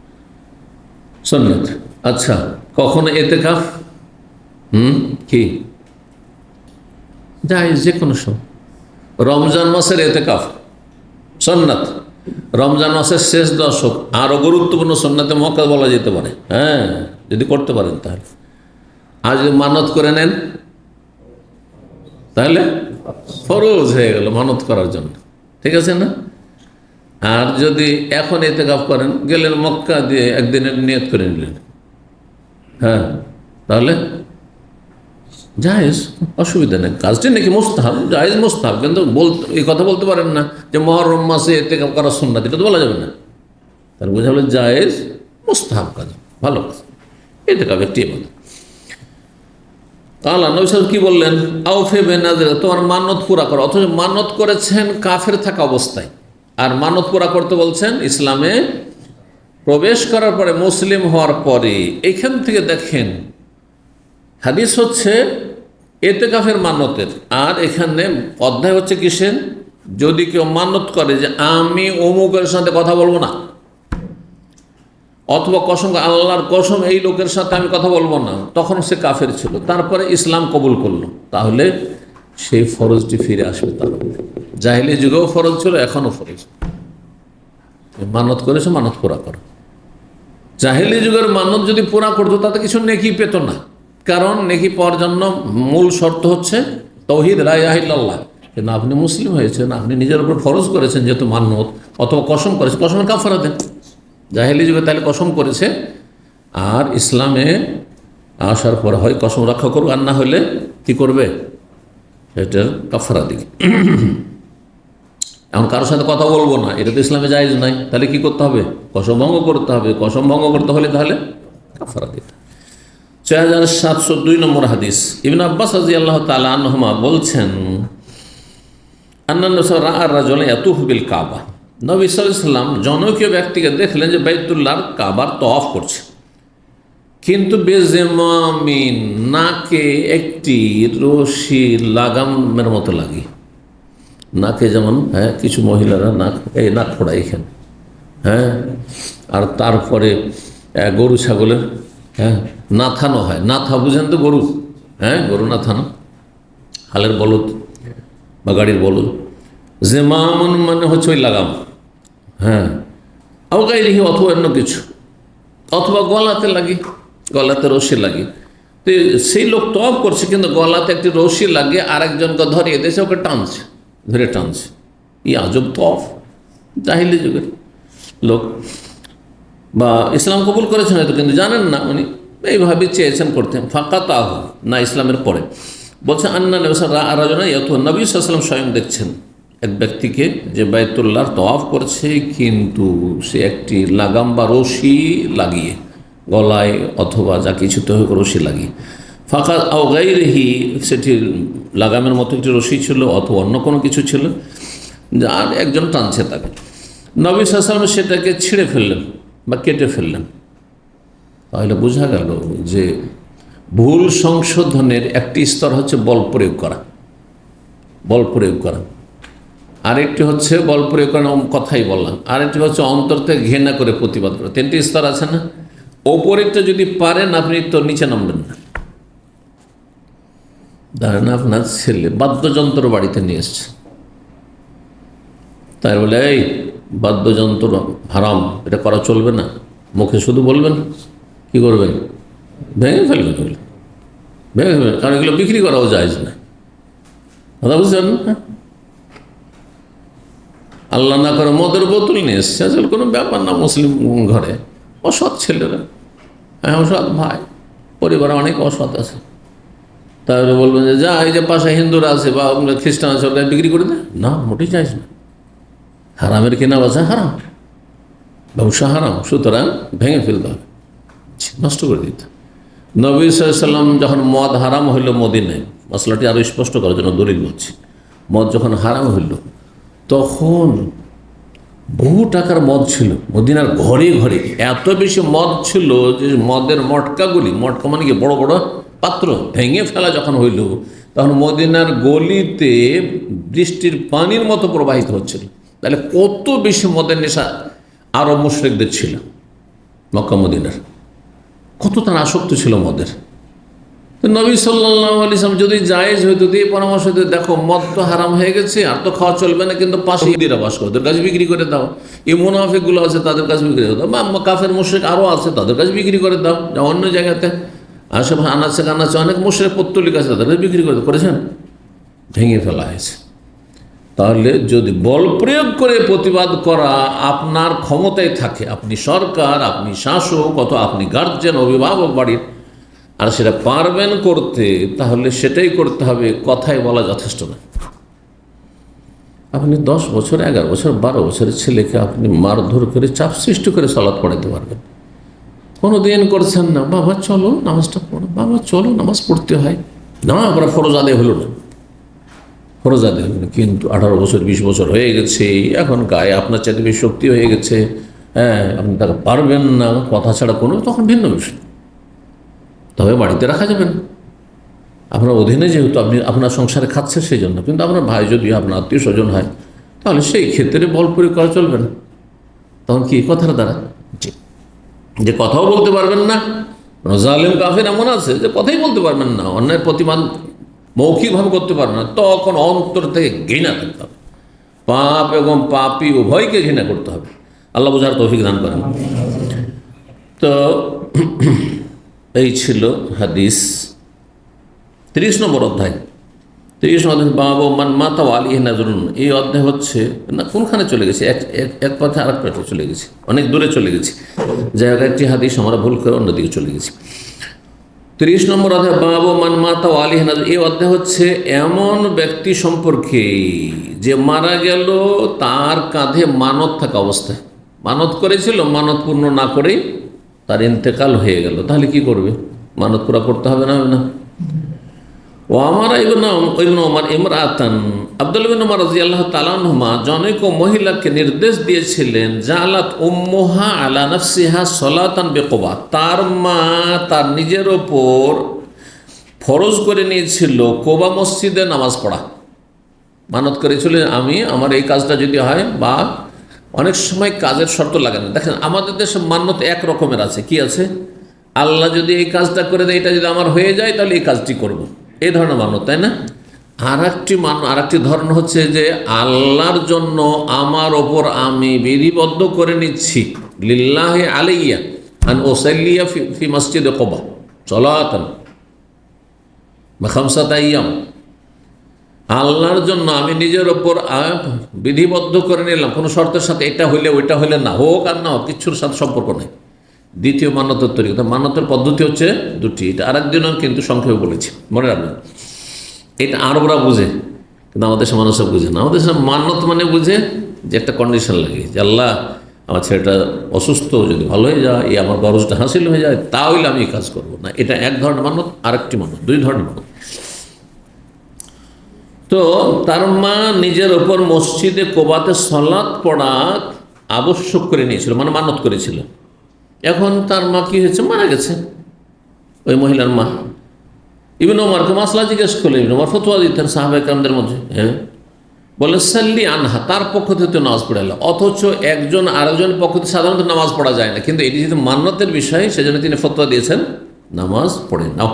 A: সুন্নাত। আচ্ছা, কখনো ইতিকাফ কি জায়েজ, যে কোনো সময়। রমজান মাসের ইতিকাফ সুন্নাত, রমজান মাসের শেষ দশক আরও গুরুত্বপূর্ণ, সুন্নাতে মুআক্কাদা বলা যেতে পারে। হ্যাঁ, যদি করতে পারেন তাহলে। আর যদি মানত করে নেন তাহলে ফরজ হয়ে গেল মানত করার জন্য, ঠিক আছে না? আর যদি এখন ইতিকাফ করেন, গেলেন মক্কা দিয়ে একদিনের নিয়ত করে নিলেন, হ্যাঁ, তাহলে জায়েজ, অসুবিধা নেই। কাজটি নাকি মুস্তাহাব, জায়েজ মুস্তাহাব, কিন্তু এই কথা বলতে পারেন না যে মুহররম মাসে ইতিকাফ করা সুন্নাত, এটা তো বলা যাবে না। তাহলে বোঝা হলো জায়েজ মুস্তাহাব কাজ, ভালো কাজ, ইতিকাফ একটি ইবাদত। আল্লাহ নবী সাল্লাল্লাহু আলাইহি ওয়াসাল্লাম কি বললেন? আউফে বেনাজির, তোমার মানত পুরা করো। অথচ মানত করেছেন কাফের থাকা অবস্থায়, আর মানত পুরা করতে বলছেন ইসলামে প্রবেশ করার পরে, মুসলিম হওয়ার পরে। এইখান থেকে দেখেন হাদিস হচ্ছে ইতিকাফের মানতের, আর এখানে অধ্যায় হচ্ছে কিসের? যদি কেউ মানত করে যে আমি অমুকের সাথে কথা বলবো না, অথবা কসম, আল্লাহর কসম এই লোকের সাথে আমি কথা বলবো না, তখন সে কাফের ছিল, তারপরে ইসলাম কবুল করলো, তাহলে সেই ফরজটি ফিরে আসবে তার উপরে। জাহিলি যুগেও ফরজ ছিল, এখনও ফরজ। মানত করেছে, মানত পুরা করো। জাহিলি যুগের মানত যদি পুরা করতো তাতে কিছু নেকি পেত না, কারণ নেকি পাওয়ার জন্য মূল শর্ত হচ্ছে তাওহীদ, লা ইলাহা ইল্লাল্লাহ। কিন্তু আপনি মুসলিম হয়েছেন, আপনি নিজের উপর ফরজ করেছেন যেহেতু মানত, অথবা কসম করেছে, কসমের কাফারা দেন। জাহেলি যুগে তাহলে কসম করেছে, আর ইসলামে আসার পর হয় কসম রক্ষা করবে, আর না হলে কী করবে? এটার কাফারা দিকে। এখন কারোর সাথে কথা বলবো না, এটা তো ইসলামে জায়েজ নাই, তাহলে কি করতে হবে? কসম ভঙ্গ করতে হবে। কসম ভঙ্গ করতে হলে তাহলে কাফারা দিতে। 6702 নম্বর হাদিস, ইবনে আব্বাস রাদিয়াল্লাহু তাআলা আনহুমা বলছেন, আন্নান রাসূল রাআ রাজুলান ইয়াতুফু বিল কাবা, নবী সাল্লাল্লাহু আলাইহি ওয়াসাল্লাম জনৈক ব্যক্তিকে দেখলেন যে বাইতুল্লাহর কাবার তওয়াফ করছে, কিন্তু বেজেমামিন, নাকে একটি রশি লাগামের মতো লাগে। নাকে যেমন, হ্যাঁ, কিছু মহিলারা নাক ফোড়ায়, এখানে হ্যাঁ, আর তারপরে গরু ছাগলের হ্যাঁ নাথানো হয়। নাথা বুঝেন তো? গরু, হ্যাঁ, গরু নাথানো, হালের বলদ বা গাড়ির বলদ। জেমামন মানে হচ্ছে ওই লাগাম, হ্যাঁ, আওগাইরিহি অথবা অন্য কিছু, অথবা গলাতে লাগে, গলাতে রশি লাগে। তো সেই লোক তওয়াফ করছে কিন্তু গলাতে একটি রশি লাগে, আরেকজনকে ধরিয়ে দিয়েছে, ওকে টানছে, ধরে টানছে। ই আজব তওয়াফ, জাহিলি যুগের লোক, বা ইসলাম কবুল করেছেন হয়তো কিন্তু জানেন না, উনি এইভাবে চেয়েছেন করতে। ফাঁকা তাহ না, ইসলামের পরে বলছে আন্না রাজনা এত নবী সাল্লাম স্বয়ং দেখছেন এক ব্যক্তিকে যে বাইতুল্লাহর তওয়াফ করছে, কিন্তু সে একটি লাগাম বা রশি লাগিয়ে, গলায় অথবা যা কিছুতে হোক রশি লাগিয়ে, ফাঁকা আও গাইরিহি, সেটি লাগামের মতো একটি রশি ছিল অথবা অন্য কোনো কিছু ছিল, আর একজন টানছে তাকে। নবী সাল্লাম সেটাকে ছিঁড়ে ফেললেন বা কেটে ফেললেন। তাহলে বোঝা গেল যে ভুল সংশোধনের একটি স্তর হচ্ছে বল প্রয়োগ করা, বল প্রয়োগ করা, আরেকটি হচ্ছে বল প্রয়োগ করার কথাই বললাম, আরেকটি হচ্ছে অন্তর থেকে ঘৃণা করে প্রতিবাদ করা। তিনটি স্তর আছে না? ওপরেরটা যদি পারেন আপনি তো নিচে নামবেন না। ধরেন আপনার ছেলে বাদ্যযন্ত্র বাড়িতে নিয়ে এসছে, তাই বলে এই বাদ্যযন্ত্র হারাম, এটা করা চলবে না, মুখে শুধু বলবেন, কি করবেন? ভেঙে ফেলবেন, ওগুলো ভেঙে ফেলবেন, কারণ এগুলো বিক্রি করাও যায় না। কথা বুঝছেন? আল্লাহ না করে মদের বোতল নিয়ে এসছে, আসলে কোনো ব্যাপার না। মুসলিম ঘরে অসৎ ছেলেরা, হ্যাঁ অসৎ ভাই, পরিবারে অনেক অসৎ আছে, তাহলে বলবেন যে যা এই যে পাশে হিন্দুরা আছে বা খ্রিস্টান আছে ওরা বিক্রি করে দেয়, না, মোটেই চাইছ না। হারামের কেনা বেচা হারাম, ব্যবসা হারাম, সুতরাং ভেঙে ফেলতে হবে, নষ্ট করে দিতে। নবী সাল্লাম যখন মদ হারাম হইল মদিনায়, মশলাটি আরও স্পষ্ট করার জন্য দলিল বলছি, মদ যখন হারাম হইল তখন বহু টাকার মদ ছিল মদিনার ঘরে ঘরে, এত বেশি মদ ছিল যে মদের মটকাগুলি, মটকা মানে কি বড় বড় পাত্র, ভেঙে ফেলা যখন হইল তখন মদিনার গলিতে বৃষ্টির পানির মতো প্রবাহিত হচ্ছিল। তাহলে কত বেশি মদের নেশা আরব মুশরিকদের ছিল, মক্কা মদিনার কত তার আসক্ত ছিল মদের। তো নবী সাল্লাল্লাহু আলাইহি ওয়াসাল্লাম যদি জায়েজ হইতো দিয়ে পরামর্শ দিতে, দেখো মদ তো হারাম হয়ে গেছে, আর তো খাওয়া চলবে না, কিন্তু পাশে ইহুদিরা বাস করে, ওদের কাছে বিক্রি করে দাও। এই মুনাফিকগুলো আছে তাদের কাছে বিক্রি করে দাও, বা কাফের মুশরিক আরও আছে তাদের কাছে বিক্রি করে দাও, যা অন্য জায়গাতে আসে আনাচে কানাচে অনেক মুশরিক পত্তলিক আছে তাদের কাছে বিক্রি করে করেছেন, ভেঙে ফেলা হয়েছে। তাহলে যদি বল প্রয়োগ করে প্রতিবাদ করা আপনার ক্ষমতায় থাকে, আপনি সরকার, আপনি শাসক, অথবা আপনি গার্জেন, অভিভাবক বাড়ির, আর সেটা পারবেন করতে, তাহলে সেটাই করতে হবে, কথাই বলা যথেষ্ট না। আপনি 10 বছর, 11 বছর, 12 বছরের ছেলেকে আপনি মারধর করে চাপ সৃষ্টি করে সালাত পড়াতে পারবেন, কোনো দিন করছেন না, বাবা চলো নামাজটা পড়ো, বাবা চলো নামাজ পড়তে হয় না, আমরা ফরজ আদায় হলো না, ফরজ আদায় হলো না, কিন্তু 18 বছর 20 বছর হয়ে গেছে, এখন গায়ে আপনার চাইতে বেশি শক্তি হয়ে গেছে, হ্যাঁ আপনি তাকে পারবেন না, কথা ছাড়া কোনো, তখন ভিন্ন বিষয়, তবে বাড়িতে রাখা যাবে না, আপনার অধীনে যেহেতু আপনি আপনার সংসারে খাচ্ছে সেই জন্য। কিন্তু আপনার ভাই যদি আপনার আত্মীয় স্বজন হয় তাহলে সেই ক্ষেত্রে বল প্রয়োগ করা চলবে না। তখন কি কথার দ্বারা যে কথাও বলতে পারবেন না, জালেম কাফের এমন আছে যে কথাই বলতে পারবেন না, অন্যায়ের প্রতিবাদ মৌখিকভাবে করতে পারবেন না, তখন অন্তর থেকে ঘৃণা করতে হবে, পাপ এবং পাপী উভয়কে ঘৃণা করতে হবে। আল্লাহ বুঝার তৌফিক দান করেন। তো এই ছিল হাদিস 30 নম্বর অধ্যায়। 30 নম্বর বাবা মান মাতা আলী নাজরুন, এই অধ্যায় হচ্ছে না কোনখানে চলে গেছে, এক পথে আরেক পথে চলে গেছে, অনেক দূরে চলে গেছে, জায়গা একটি হাদিস আমরা ভুল করে অন্যদিকে চলে গেছি। 30 নম্বর অধ্যায় বাবা মান মাতা আলী নাজরুন, এই অধ্যায় হচ্ছে এমন ব্যক্তি সম্পর্কে যে মারা গেল তার কাঁধে মানত থাকা অবস্থায়, মানত করেছিল, মানত পূর্ণ না করেই তার ইন্তেকাল হয়ে গেল, তাহলে কি করবে? মানত পুরা করতে হবে না? হবে না? ও আমার ইবনে ওমর ইমরাতান, আব্দুল্লাহ ইবনে ওমর রাদিয়াল্লাহু তাআলা আনহুমা জনৈক মহিলাকে নির্দেশ দিয়েছিলেন, জালাত উম্মুহা আলা নাফসিহা সালাতান বিকুবা, তার মা তার নিজের ওপর ফরজ করে নিয়েছিল কোবা মসজিদে নামাজ পড়া। মানত করেছিলেন, আমি আমার এই কাজটা যদি হয় বা অনেক সময় কাজের শর্ত লাগে না। দেখেন আমাদের দেশে মান্যত এক রকমের আছে, কি আছে, আল্লাহ যদি এই কাজটা করে দেয়, এটা যদি আমার হয়ে যায় তাহলে এই কাজটি করব, এই ধরনের মান্যত, তাই না? আর একটি ধরন হচ্ছে যে আল্লাহর জন্য আমার ওপর আমি বিধিবদ্ধ করে নিচ্ছি, লিল্লাহি আলাইয়া আন ওসাল্লিয়া ফি মসজিদে কুবা সালাতান বা খামসাত আইয়াম। আল্লাহর জন্য আমি নিজের ওপর বিধিবদ্ধ করে নিলাম, কোনো শর্তের সাথে, এটা হইলে ওইটা হইলে না, হোক আর না হোক, কিচ্ছুর সাথে সম্পর্ক নেই। দ্বিতীয় মান্যতের তরিকা, মান্যতের পদ্ধতি হচ্ছে দুটি, এটা আরেকদিনও কিন্তু সংক্ষেপে বলেছি, মনে রাখবেন। এটা আরবরা বুঝে, কিন্তু আমাদের দেশের মানুষরা বুঝে না। আমাদের দেশে মান্যত মানে বুঝে যে একটা কন্ডিশন লাগে, যে আল্লাহ আমার ছেলেটা অসুস্থ, যদি ভালো হয়ে যায়, এই আমার গরজটা হাসিল হয়ে যায়, তাহলে আমি এই কাজ করবো না। এটা এক ধরনের মান্যত, আরেকটি মান্যত, দুই ধরনের মান্যত। তো তার মা নিজের ওপর মসজিদে কোবাতে সালাত পড়া আবশ্যক করে নিয়েছিল, মানে মানত করেছিল। এখন তার মা কি হয়েছে, মারা গেছে, ওই মহিলার মা। ইবনে ওমরকে মাসলা জিজ্ঞেস করলে ইবনে ওমর ফতোয়া দিতেন সাহাবায়ে কেরামদের মধ্যে, হ্যাঁ, বলে সাল্লি আনহা, তার পক্ষ থেকে নামাজ পড়াইল। অথচ একজন আরেকজনের পক্ষ থেকে সাধারণত নামাজ পড়া যায় না, কিন্তু এটি যেহেতু মান্যতের বিষয়, সেজন্য তিনি ফতোয়া দিয়েছেন নামাজ পড়ে নাও।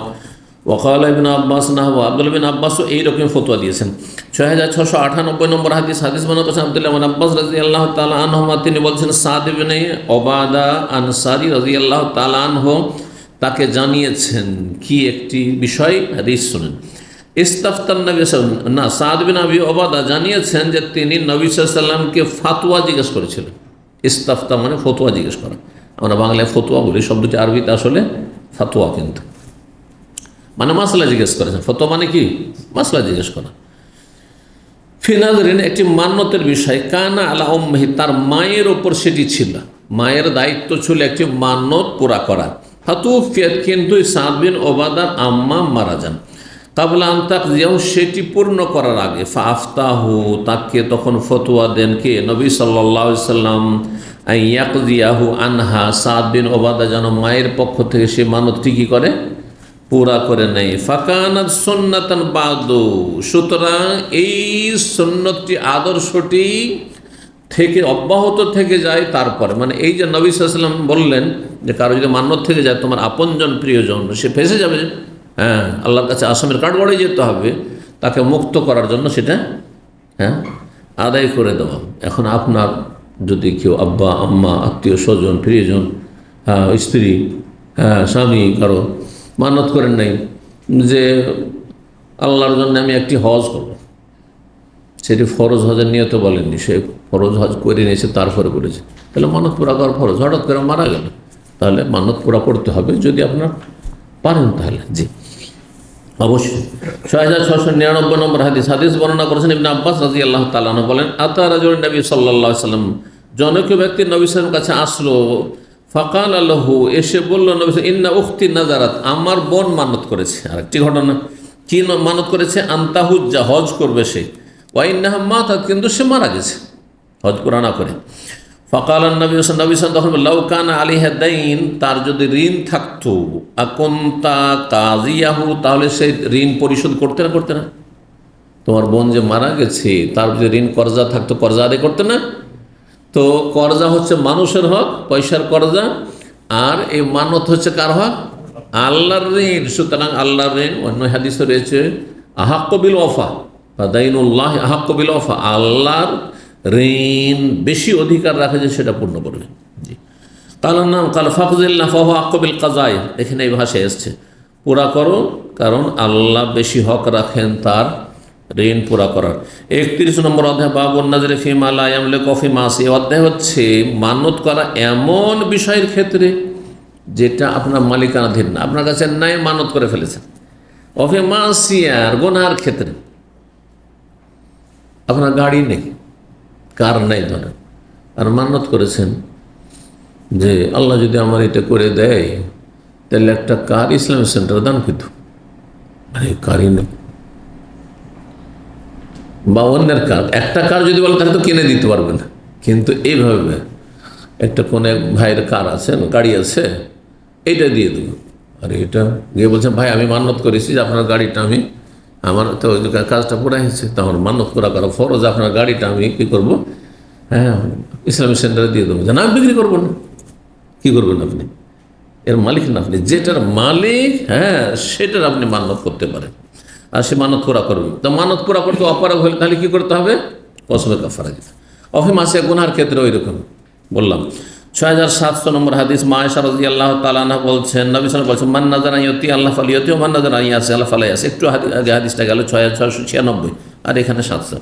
A: ওয়াকাল ইবনে আব্বাস নাহওয়া, আব্দুল্লাহ বিন আব্বাসও এইরকম ফতোয়া দিয়েছেন। 6698 নম্বর হাদিস বানা করেছেন আব্দুল্লাহ বিন আব্বাস রাদিয়াল্লাহু তাআলা আনহুমা, তিনি বলছেন সাদ ইবনে ওবাদা আনসারী রাদিয়াল্লাহু তাআলা আনহু তাকে জানিয়েছেন কি একটি বিষয়, হাদিস শুনেন। ইস্তাফতান নবী না, সাদ বিন আবি ওবাদা জানিয়েছেন যে তিনি নবী সাল্লাল্লাহু আলাইহি ওয়াসাল্লামকে ফাতোয়া জিজ্ঞেস করেছিলেন। ইস্তাফতা মানে ফতোয়া জিজ্ঞেস করা, আমরা বাংলায় ফতোয়া বলি, শব্দটি আরবিতে আসলে ফাতোয়া, কিন্তু মানে মাসলা জিজ্ঞেস করেছেন। ফতোয়া মানে কি, মাসলা জিজ্ঞেস করা। ফিনাজরিন একটি মান্যতের বিষয়, কানা আলা উম্মিহি, তার মায়ের ওপর সেটি ছিল, মায়ের দায়িত্ব ছিল একটি মান্যত পুরা করা। ফাতুফিয়াত, কিন্তু সাদ বিন ওবাদার আম্মা মারা যান। কাবলা আন তাকজিয়াহু, সেটি পূর্ণ করার আগে। ফাআফতাহু, তাকে তখন ফতোয়া দেন কে, নবী সাল্লাল্লাহু আলাইহি ওয়াসাল্লাম, ইয়াকজিয়াহু আনহা, সাদ বিন ওবাদা যেন মায়ের পক্ষ থেকে সে মান্যতটি কি করে, পুরা করে নেই। ফাকানাত সুন্নাতান বাদু, সুতরাং এই সুন্নতটি, আদর্শটি থেকে অব্যাহত থেকে যায় তারপরে। মানে এই যে নবী সাল্লাল্লাহু আলাইহি ওয়াসাল্লাম বললেন যে কারো যদি মান্যত থেকে যায়, তোমার আপনজন প্রিয়জন, সে ফেঁসে যাবে, হ্যাঁ, আল্লাহর কাছে আসামের কাঠগড়ে যেতে হবে, তাকে মুক্ত করার জন্য সেটা, হ্যাঁ, আদায় করে দেওয়া। এখন আপনার যদি কেউ আব্বা আম্মা, আত্মীয় স্বজন, প্রিয়জন, হ্যাঁ, স্ত্রী, হ্যাঁ, স্বামী কারো মানত করেন নাই যে আল্লাহর জন্য আমি একটি হজ করব, সেটি ফরজ হজের নিয়ত বলেননি, সে ফরজ হজ করে নিয়েছে, তারপরে করেছে, তাহলে মানত পুরা করার ফরজ, হঠাৎ করে মারা গেল, তাহলে মানত পুরা করতে হবে, যদি আপনার পারেন তাহলে। জি, অবশ্যই। 6699 নম্বর হাদিস বর্ণনা করেছেন ইবনে আব্বাস রাদিয়াল্লাহু তাআলা আনহু, বলেন আতা রাজুলুন নবী সাল্লাল্লাহু আলাইহি ওয়াসাল্লাম, জনৈক ব্যক্তি নবী সাল্লাল্লাহু আলাইহি ওয়াসাল্লামের কাছে আসলো। ফাকাল আল্লাহু, এসে বলল নবী, ইন্না উখতি নাজারাত, আমার বোন মানত করেছে। আরেকটি ঘটনা, কি মানত করেছে, আন্তাহুজ্জা, হজ করবে সে। ওয়াইন্নাহা মাতাত, কিন্তু সে মারা গেছে হজ পুরা না করে। ফাকাল নবী সাল্লাল্লাহু তখন লাউ কানা আলাইহা দাইন, তার যদি ঋণ থাকতো, আকুনতা কাজিয়াহু, তাহলে সে ঋণ পরিশোধ করতে না? তোমার বোন যে মারা গেছে, তার যদি ঋণ কর্জা থাকতো, কর্জা আদায় করতে না? তো কর্জা হচ্ছে মানুষের হক, পয়সার কর্জা, আর এই মানত হচ্ছে কার হক, আল্লাহর ঋণ। সুতরাং আল্লাহর ঋণ, অন্য হাদিসে রয়েছে আহাক্কু বিল ওয়াফা বা দাইনুল্লাহ আহাক্কু বিল ওয়াফা, আল্লাহর ঋণ বেশি অধিকার রাখে যে সেটা পূর্ণ করবে। জি, কালার নাম কাল ফাকজিল্লাহ ফাহু আহাক্কু বিল কাজাই, এখানে এই ভাষায় এসছে, পুরা করো, কারণ আল্লাহ বেশি হক রাখেন তার ঋণ পুরা করার। 31 নম্বর অধ্যায় বাবুন নাজরে ফিমা লা ইয়ামলিকু ফি মাসি, অধ্যায় হচ্ছে মানত করা এমন বিষয়ের ক্ষেত্রে যেটা আপনার মালিকানাধীন না, আপনার কাছে নাই, মানত করে ফেলেছেন। অফি মাসিয়ার, গুনার ক্ষেত্রে, আপনার গাড়ি নেই, কার নেই ধরেন, আর মানত করেছেন যে আল্লাহ যদি আমার এটা করে দেয় তাহলে একটা কার ইসলামী সেন্টার দান কিন্তু, মানে কারই নেই, বা অন্যের কার, একটা কার যদি বলে তাহলে তো কিনে দিতে পারবে না, কিন্তু এইভাবে একটা কোন এক ভাইয়ের কার আছে, গাড়ি আছে, এইটা দিয়ে দেবো। আর এটা গিয়ে বলছেন ভাই আমি মান্যত করেছি যে আপনার গাড়িটা আমি, আমার তো কাজটা পুরা হয়েছে, তখন মান্যত করা ফরজ, আপনার গাড়িটা আমি কী করবো, হ্যাঁ, ইসলামিক সেন্টারে দিয়ে দেবো, না আমি বিক্রি করবো না। কী করবেন আপনি? এর মালিক না আপনি, যেটার মালিক হ্যাঁ সেটার আপনি মানত করতে পারেন, আর সে মানত পুরা করবে। তো মানত পুরা করতে অপারগ হলে তাহলে কী করতে হবে? কসমের কাফারা দিতে। অফি মাসে গুনার ক্ষেত্রে ওই রকম বললাম। 6700 নম্বর হাদিস, মা আয়েশা রাদিয়াল্লাহু তাআলা আনহা বলছেন, নবী সাল্লাল্লাহু আলাইহি ওয়াসাল্লাম বলছেন, মান নাযারা ইউতি আল্লাহ ফালিয়াতি ওয়া মান নাযারা ইয়াসি আল্লাহ ফালায়াসি। একটু আগে হাদিসটা গেল 6696, আর এখানে 700,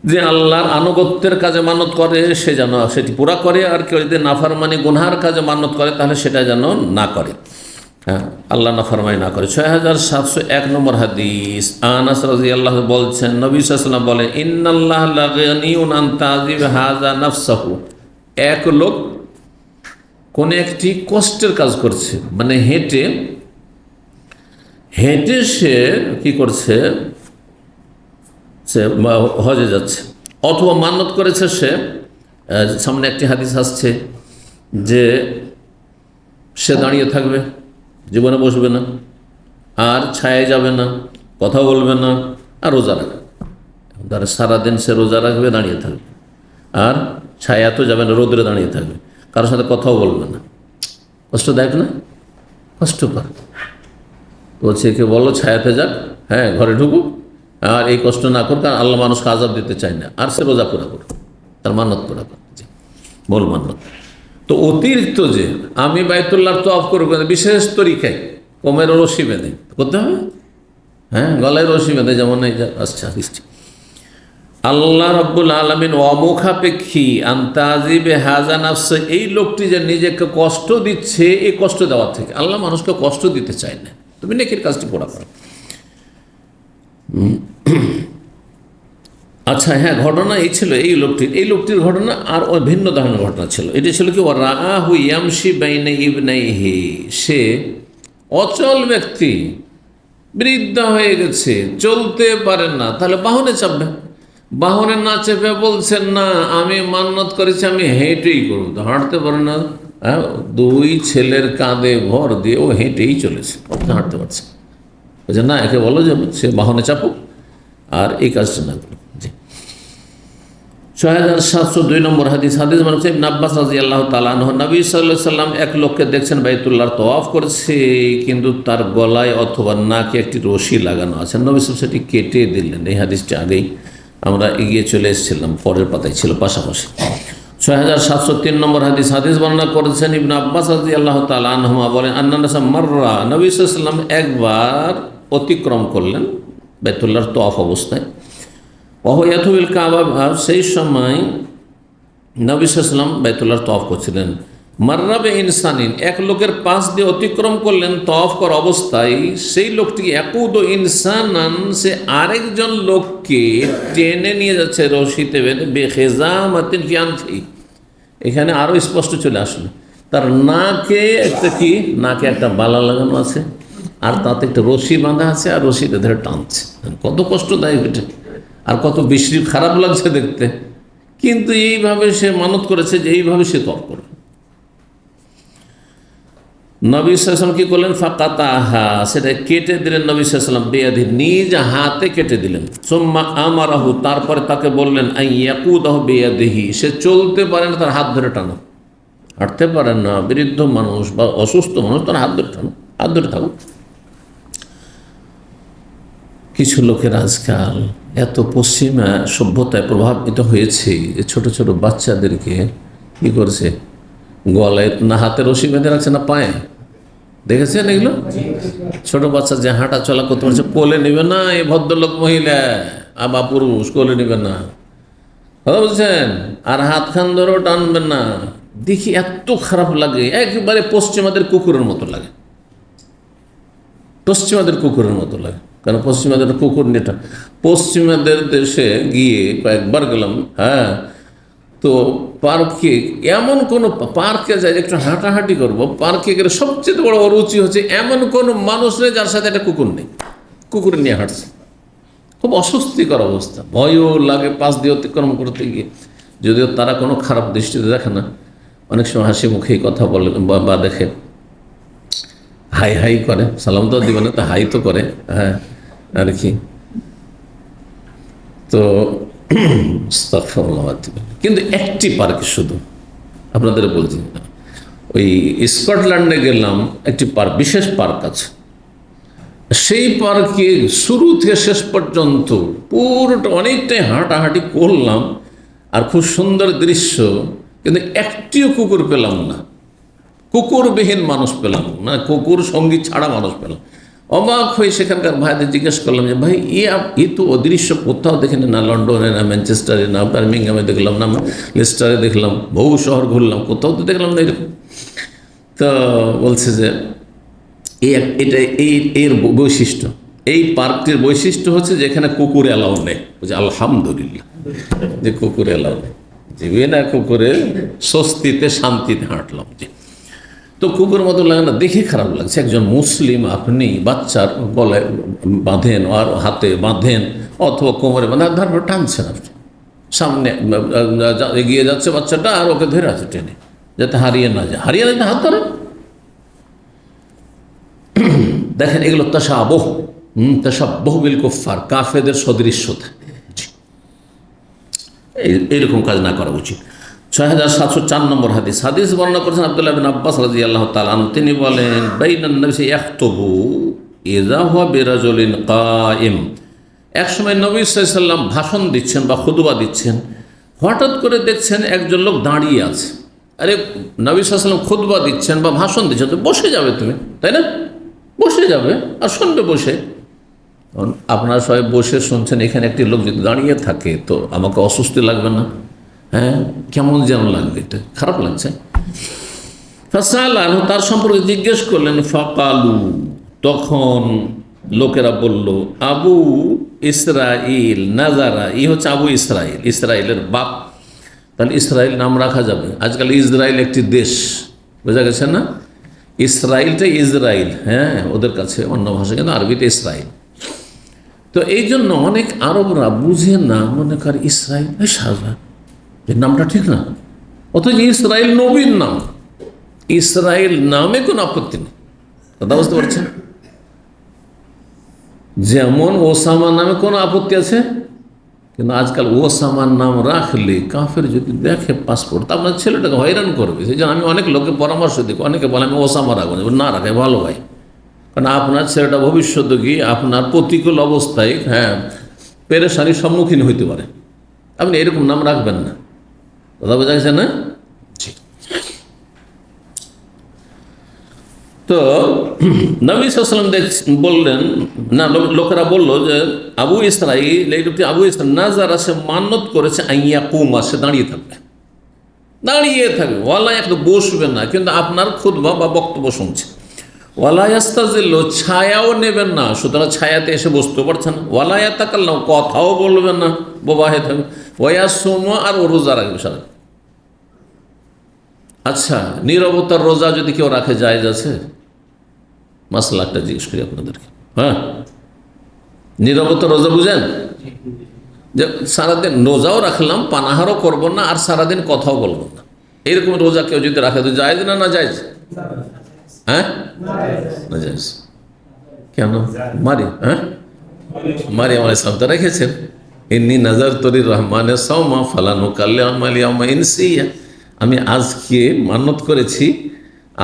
A: যে আল্লাহর আনুগত্যের কাজে মানত করে সে যেন সেটি পুরা করে, আর কেউ যদি নাফরমানি গুনহার কাজে মানত করে তাহলে সেটা যেন না করে, হ্যাঁ আল্লাহ নাফরমানি না করে। 6701 নম্বর হাদিস, আনাস রাদিয়াল্লাহু বলছেন, নবী সাল্লাল্লাহু আলাইহি ওয়াসাল্লাম বলেন, ইন্নাল্লাহ লাগানিউন আন তাযিব হাযা নাফসাহু। এক লোক কোন একটি কষ্টের কাজ করছে, মানে হেঁটে হেঁটে সে কি করছে, সে হজে যাচ্ছে, অথবা মান্যত করেছে সে, সামনে একটি হাদিস আসছে যে সে দাঁড়িয়ে থাকবে, জীবনে বসবে না, আর ছায়ায় যাবে না, কথা বলবে না, আর রোজা রাখবে। তার সারাদিন সে রোজা রাখবে, দাঁড়িয়ে থাকবে, আর ছায়া তো যাবে না, রোদরে দাঁড়িয়ে থাকবে, কারোর সাথে কথাও বলবে না। কষ্টদায়ক না? কষ্টকর। বলছে কে বলো ছায়াতে যাক, হ্যাঁ ঘরে ঢুকুক, আর এই কষ্ট না করুক, কারণ আল্লাহ মানুষকে আযাব দিতে চায় না, আর সে রোজা পুরা করুক, তার মান্নত পুরা করুক, বল মান্নত। তো অতিরিক্ত যে আমি বাইতুল্লাহর তওয়াফ করব বিশেষ তরিকায়, কোমরে রশি বেঁধে করতে হবে, হ্যাঁ গলায় রশি বেঁধে, যেমন এই আসছে হাদিসটি। আল্লাহ রাব্বুল আলামিন অমুখাপেক্ষী আনতাজিবে হাযা নাফস, এই লোকটি যে নিজেকে কষ্ট দিচ্ছে, এই কষ্ট দেওয়ার থেকে আল্লাহ মানুষকে কষ্ট দিতে চায় না, তুমি নেকির কাজটি পুরা করো। আচ্ছা হ্যাঁ, ঘটনা এই ছিল এই লোকটির ঘটনা, আর ওই ভিন্ন ধরনের ঘটনা ছিল। এটি ছিল কি, ও রাআহু ইয়ামশি বাইনা ইবনাইহি, সে অচল ব্যক্তি, বৃদ্ধ হয়ে গেছে, চলতে পারেন না, তাহলে বাহনে চাপবে। বাহনে না চেপে বলছেন না আমি মান্নত করেছি আমি হেঁটেই করব, তো হাঁটতে পারে না, হ্যাঁ দুই ছেলের কাঁধে ভর দিয়ে ও হেঁটেই চলেছে, হাঁটতে পারছে। বলছে না, একে বলো যে সে বাহনে চাপুক আর এই কাজটা না করুক। জি, 6702 নম্বর হাদিস, মানে হচ্ছে ইবনে আব্বাস রাদিয়াল্লাহু তাআলা আনহু, নবী সাল্লাল্লাহু আলাইহি ওয়াসাল্লাম এক লোককে দেখছেন বাইতুল্লাহর তওয়াফ করছে, কিন্তু তার গলায় অথবা নাকে একটি রশি লাগানো আছে। নবী সাল্লাল্লাহু সেটি কেটে দিলেন। এই হাদিসটি আগেই আমরা এগিয়ে চলে এসেছিলাম, পরের পাতায় ছিল পাশাপাশি। 6703 নম্বর হাদিস বর্ণনা করেছেন ইবনে আব্বাস রাদিয়াল্লাহু তাআলা আনহুমা বলেন, আন্না নাসা মাররা, নবী সাল্লাল্লাহু আলাইহি ওয়াসাল্লাম একবার অতিক্রম করলেন বাইতুল্লাহর তওয়াফ অবস্থায়, ওয়াহুয়াতুল কাবা, সেই সময় নবী সাল্লাল্লাহু আলাইহি ওয়াসাল্লাম বাইতুল্লাহর তওয়াফ করছিলেন। মাররাবে ইনসানিন, এক লোকের পাশ দিয়ে অতিক্রম করলেন তওয়াফ করা অবস্থায়, সেই লোকটিকে ইয়াকুদু ইনসানান, সে আরেকজন লোককে টেনে নিয়ে যাচ্ছে রশিতে বেঁধে, বেখিজামাতিন ফি আনফি, এখানে আরও স্পষ্ট চলে আসলো, তার নাকে একটা কি, নাকে একটা বালা লাগানো আছে, আর তাতে একটা রশি বাঁধা আছে, আর রশিটা ধরে টানছে। কত কষ্টদায়ক এটা, আর কত বিশ্রী খারাপ লাগছে দেখতে, কিন্তু এইভাবে সে মানত করেছে যে এইভাবে সে তওয়াফ করবে। নবী সাল্লাল্লাহু আলাইহি ওয়াসাল্লাম কি করলেন, ফাকাতাহা, সেটা কেটে দিলেন নবী সাল্লাল্লাহু আলাইহি ওয়াসাল্লাম, বিয়াদি, নিজ হাতে কেটে দিলেন। সুম্মা আমারাহু, তারপরে তাকে বললেন, আন ইয়াকুদাহু বিয়াদিহি, সে চলতে পারে না, তার হাত ধরে টানো, হাঁটতে পারেন না বৃদ্ধ মানুষ বা অসুস্থ মানুষ, তার হাত ধরে টানো, হাত ধরে থাকুক। কিছু লোকের আজকাল এত পশ্চিমা সভ্যতায় প্রভাবিত হয়েছে যে ছোট ছোট বাচ্চাদেরকে কি করছে, গলায় না হাতে রশি বেঁধে রাখছে, না পায়ে, দেখেছেন এগুলো? ছোট বাচ্চা যে হাঁটা চলা করতে পারছে, কোলে নেবে না এই ভদ্রলোক মহিলা বা পুরুষ, কোলে নেবে না, কথা বলছেন, আর হাত খান ধরেও টানবেন না। দেখি এত খারাপ লাগে, একেবারে পশ্চিমাদের কুকুরের মতো লাগে, পশ্চিমাদের কুকুরের মতো লাগে। কারণ পশ্চিমাদের কুকুর নেটা, পশ্চিমাদের দেশে গিয়ে কয়েকবার গেলাম, হ্যাঁ, তো পার্কে, এমন কোনো পার্কে যাই একটু হাঁটাহাঁটি করবো, পার্কে গেলে সবচেয়ে বড় অরুচি হচ্ছে এমন কোনো মানুষ নেই যার সাথে একটা কুকুর নেই, কুকুর নিয়ে হাঁটছে, খুব অস্বস্তিকর অবস্থা, ভয়ও লাগে পাশ দিয়ে অতিক্রম করতে গিয়ে। যদিও তারা কোনো খারাপ দৃষ্টিতে দেখে না, অনেক সময় হাসি মুখেই কথা বলে বা দেখে, হাই হাই করে, সালাম তো দিবে না, তা হাই তো করে, হ্যাঁ আর কি। তো আস্তাগফিরুল্লাহ। কিন্তু একটি পার্কে শুধু আপনাদের বলছি, ওই স্কটল্যান্ডে গেলাম, একটি পার্ক, বিশেষ পার্ক আছে। সেই পার্কে শুরু থেকে শেষ পর্যন্ত পুরোটা অনেকটাই হাঁটাহাঁটি করলাম, আর খুব সুন্দর দৃশ্য, কিন্তু একটিও কুকুর পেলাম না, কুকুরবিহীন মানুষ পেলাম না, কুকুর সঙ্গী ছাড়া মানুষ পেলাম। অবাক হয়ে সেখানকার ভাইদের জিজ্ঞেস করলাম যে ভাই এ তো অদৃশ্য কোথাও দেখেনি, না লন্ডনে, না ম্যানচেস্টারে, না বার্মিংহামে দেখলাম, না লেস্টারে দেখলাম, বহু শহর ঘুরলাম, কোথাও তো দেখলাম না এরকম। তো বলছে যে এটা এর বৈশিষ্ট্য, এই পার্কটির বৈশিষ্ট্য হচ্ছে যে এখানে কুকুর এলাও নেই। বলছে আলহামদুলিল্লাহ যে কুকুর এলাও নেই, যে না কুকুরে স্বস্তিতে শান্তিতে হাঁটলাম। যে তো কুকুর মতো লাগে না, দেখে খারাপ লাগছে। একজন মুসলিম আপনি বাচ্চার গলায় বাঁধেন আর হাতে বাঁধেন অথবা কোমরে বাঁধেন, তারপর টানছেন, আপনি সামনে এগিয়ে যাচ্ছে বাচ্চাটা আর ওকে ধরে আছে টেনে, যাতে হারিয়ে না যায়, হারিয়ে না হাত ধরে। দেখেন এগুলো তাশাবুহ, তাশাব্বুহ বিল কুফফার, কাফেরদের সদৃশ্যতা। এইরকম কাজ না করা উচিত। 6704 নম্বর হাদিস বর্ণনা করেছেন আব্দুল্লাহ বিন আব্বাস রাদিয়াল্লাহু তাআলা আনহু। তিনি বলেন বাইনান নবী ইয়াখতুবু ইযা হুয়া বিরাজুলিন কায়েম। এক সময় নবী সাল্লাল্লাহু আলাইহি ওয়াসাল্লাম ভাষণ দিচ্ছেন বা খুতবা দিচ্ছেন, হঠাৎ করে দেখছেন একজন লোক দাঁড়িয়ে আছে। আরে নবী সাল্লাল্লাহু আলাইহি ওয়াসাল্লাম খুতবা দিচ্ছেন বা ভাষণ দিচ্ছেন, তো বসে যাবে তুমি, তাই না? বসে যাবে আর শুনবে বসে। আপনারা সবাই বসে শুনছেন, এখানে একটি লোক যদি দাঁড়িয়ে থাকে তো আমাকে অস্বস্তি লাগবে না? হ্যাঁ, কেমন যেন লাগবে, এটা খারাপ লাগছে। ফাসালাহু, তার সম্পর্কে জিজ্ঞেস করলেন। ফাকালু, তখন লোকেরা বলল আবু ইসরাইল নাজারা, হচ্ছে আবু ইসরাইল, ইসরাইলের বাপ। তাহলে ইসরাইল নাম রাখা যাবে। আজকাল ইসরায়েল একটি দেশ, বোঝা গেছে না? ইসরায়েলটা ইসরায়েল, হ্যাঁ ওদের কাছে অন্য ভাষা, কিন্তু আরবিতে ইসরায়েল। তো এই জন্য অনেক আরবরা বুঝে না, মনে করে ইসরায়েল সাজা, এর নামটা ঠিক না, অথচ ইসরায়েল নবীর নাম। ইসরায়েল নামে কোনো আপত্তি নেই, কথা বুঝতে পারছেন? যেমন ওসামা নামে কোনো আপত্তি আছে, কিন্তু আজকাল ওসামার নাম রাখলে কাফের যদি দেখে পাসপোর্ট, তা আপনার ছেলেটাকে হয়রান করবে। সেই জন্য আমি অনেক লোকের পরামর্শ দিই, অনেকে বলে আমি ওসামা রাখবো না, রাখে ভালো ভাই, কারণ আপনার ছেলেটা ভবিষ্যতে গিয়ে আপনার প্রতিকূল অবস্থায় পেরেশানির সম্মুখীন হইতে পারে। আপনি এরকম নাম রাখবেন না, কথা বোঝা গেছে না? তো নবী সাল্লাল্লাহু আলাইহি ওয়াসাল্লাম বললেন না, লোকেরা বলল যে আবু ইসরাইল, এই লোকটি আবু ইসরাইল নাজারা, সে মান্নত করেছে আইয়া কুমা, সে দাঁড়িয়ে থাকবে, দাঁড়িয়ে থাকবে, ওয়ালা একটু বসবে না, কিন্তু আপনার খুতবা বা বক্তব্য শুনছে। ওয়ালা ইয়াস্তাজিল, ছায়াও নেবেন না, সুতরাং ছায়াতে এসে বসতে পারছেন না। ওয়ালা ইয়াতাকাল্লাম, কথাও বলবেন না, বোবা হয়ে থাকবে। ওয়ায়াসুম, আর ও রোজা রাখবে সারা। আচ্ছা, নীরবতার রোজা যদি কেউ রাখে জায়েজ আছে? মাসলা একটা জিজ্ঞেস করি আপনাদেরকে। হ্যাঁ, নীরবতার রোজা বুঝেন? যে সারাদিন রোজাও রাখলাম, পানাহারও করব না, আর সারাদিন কথাও বলবো না, এইরকম রোজা কেউ যদি রাখে তো জায়েজ না? না জায়েজ? হ্যাঁ, না জায়েজ। কেন? মারিয়াম আলাইহিস সালাম তো রেখেছেন, ইন্নী নাযারতু লির-রহমানি সাওমা ফালান উকাল্লিমা আল-ইয়াওমা ইনসিয়া। আমি আজকে মান্নত করেছি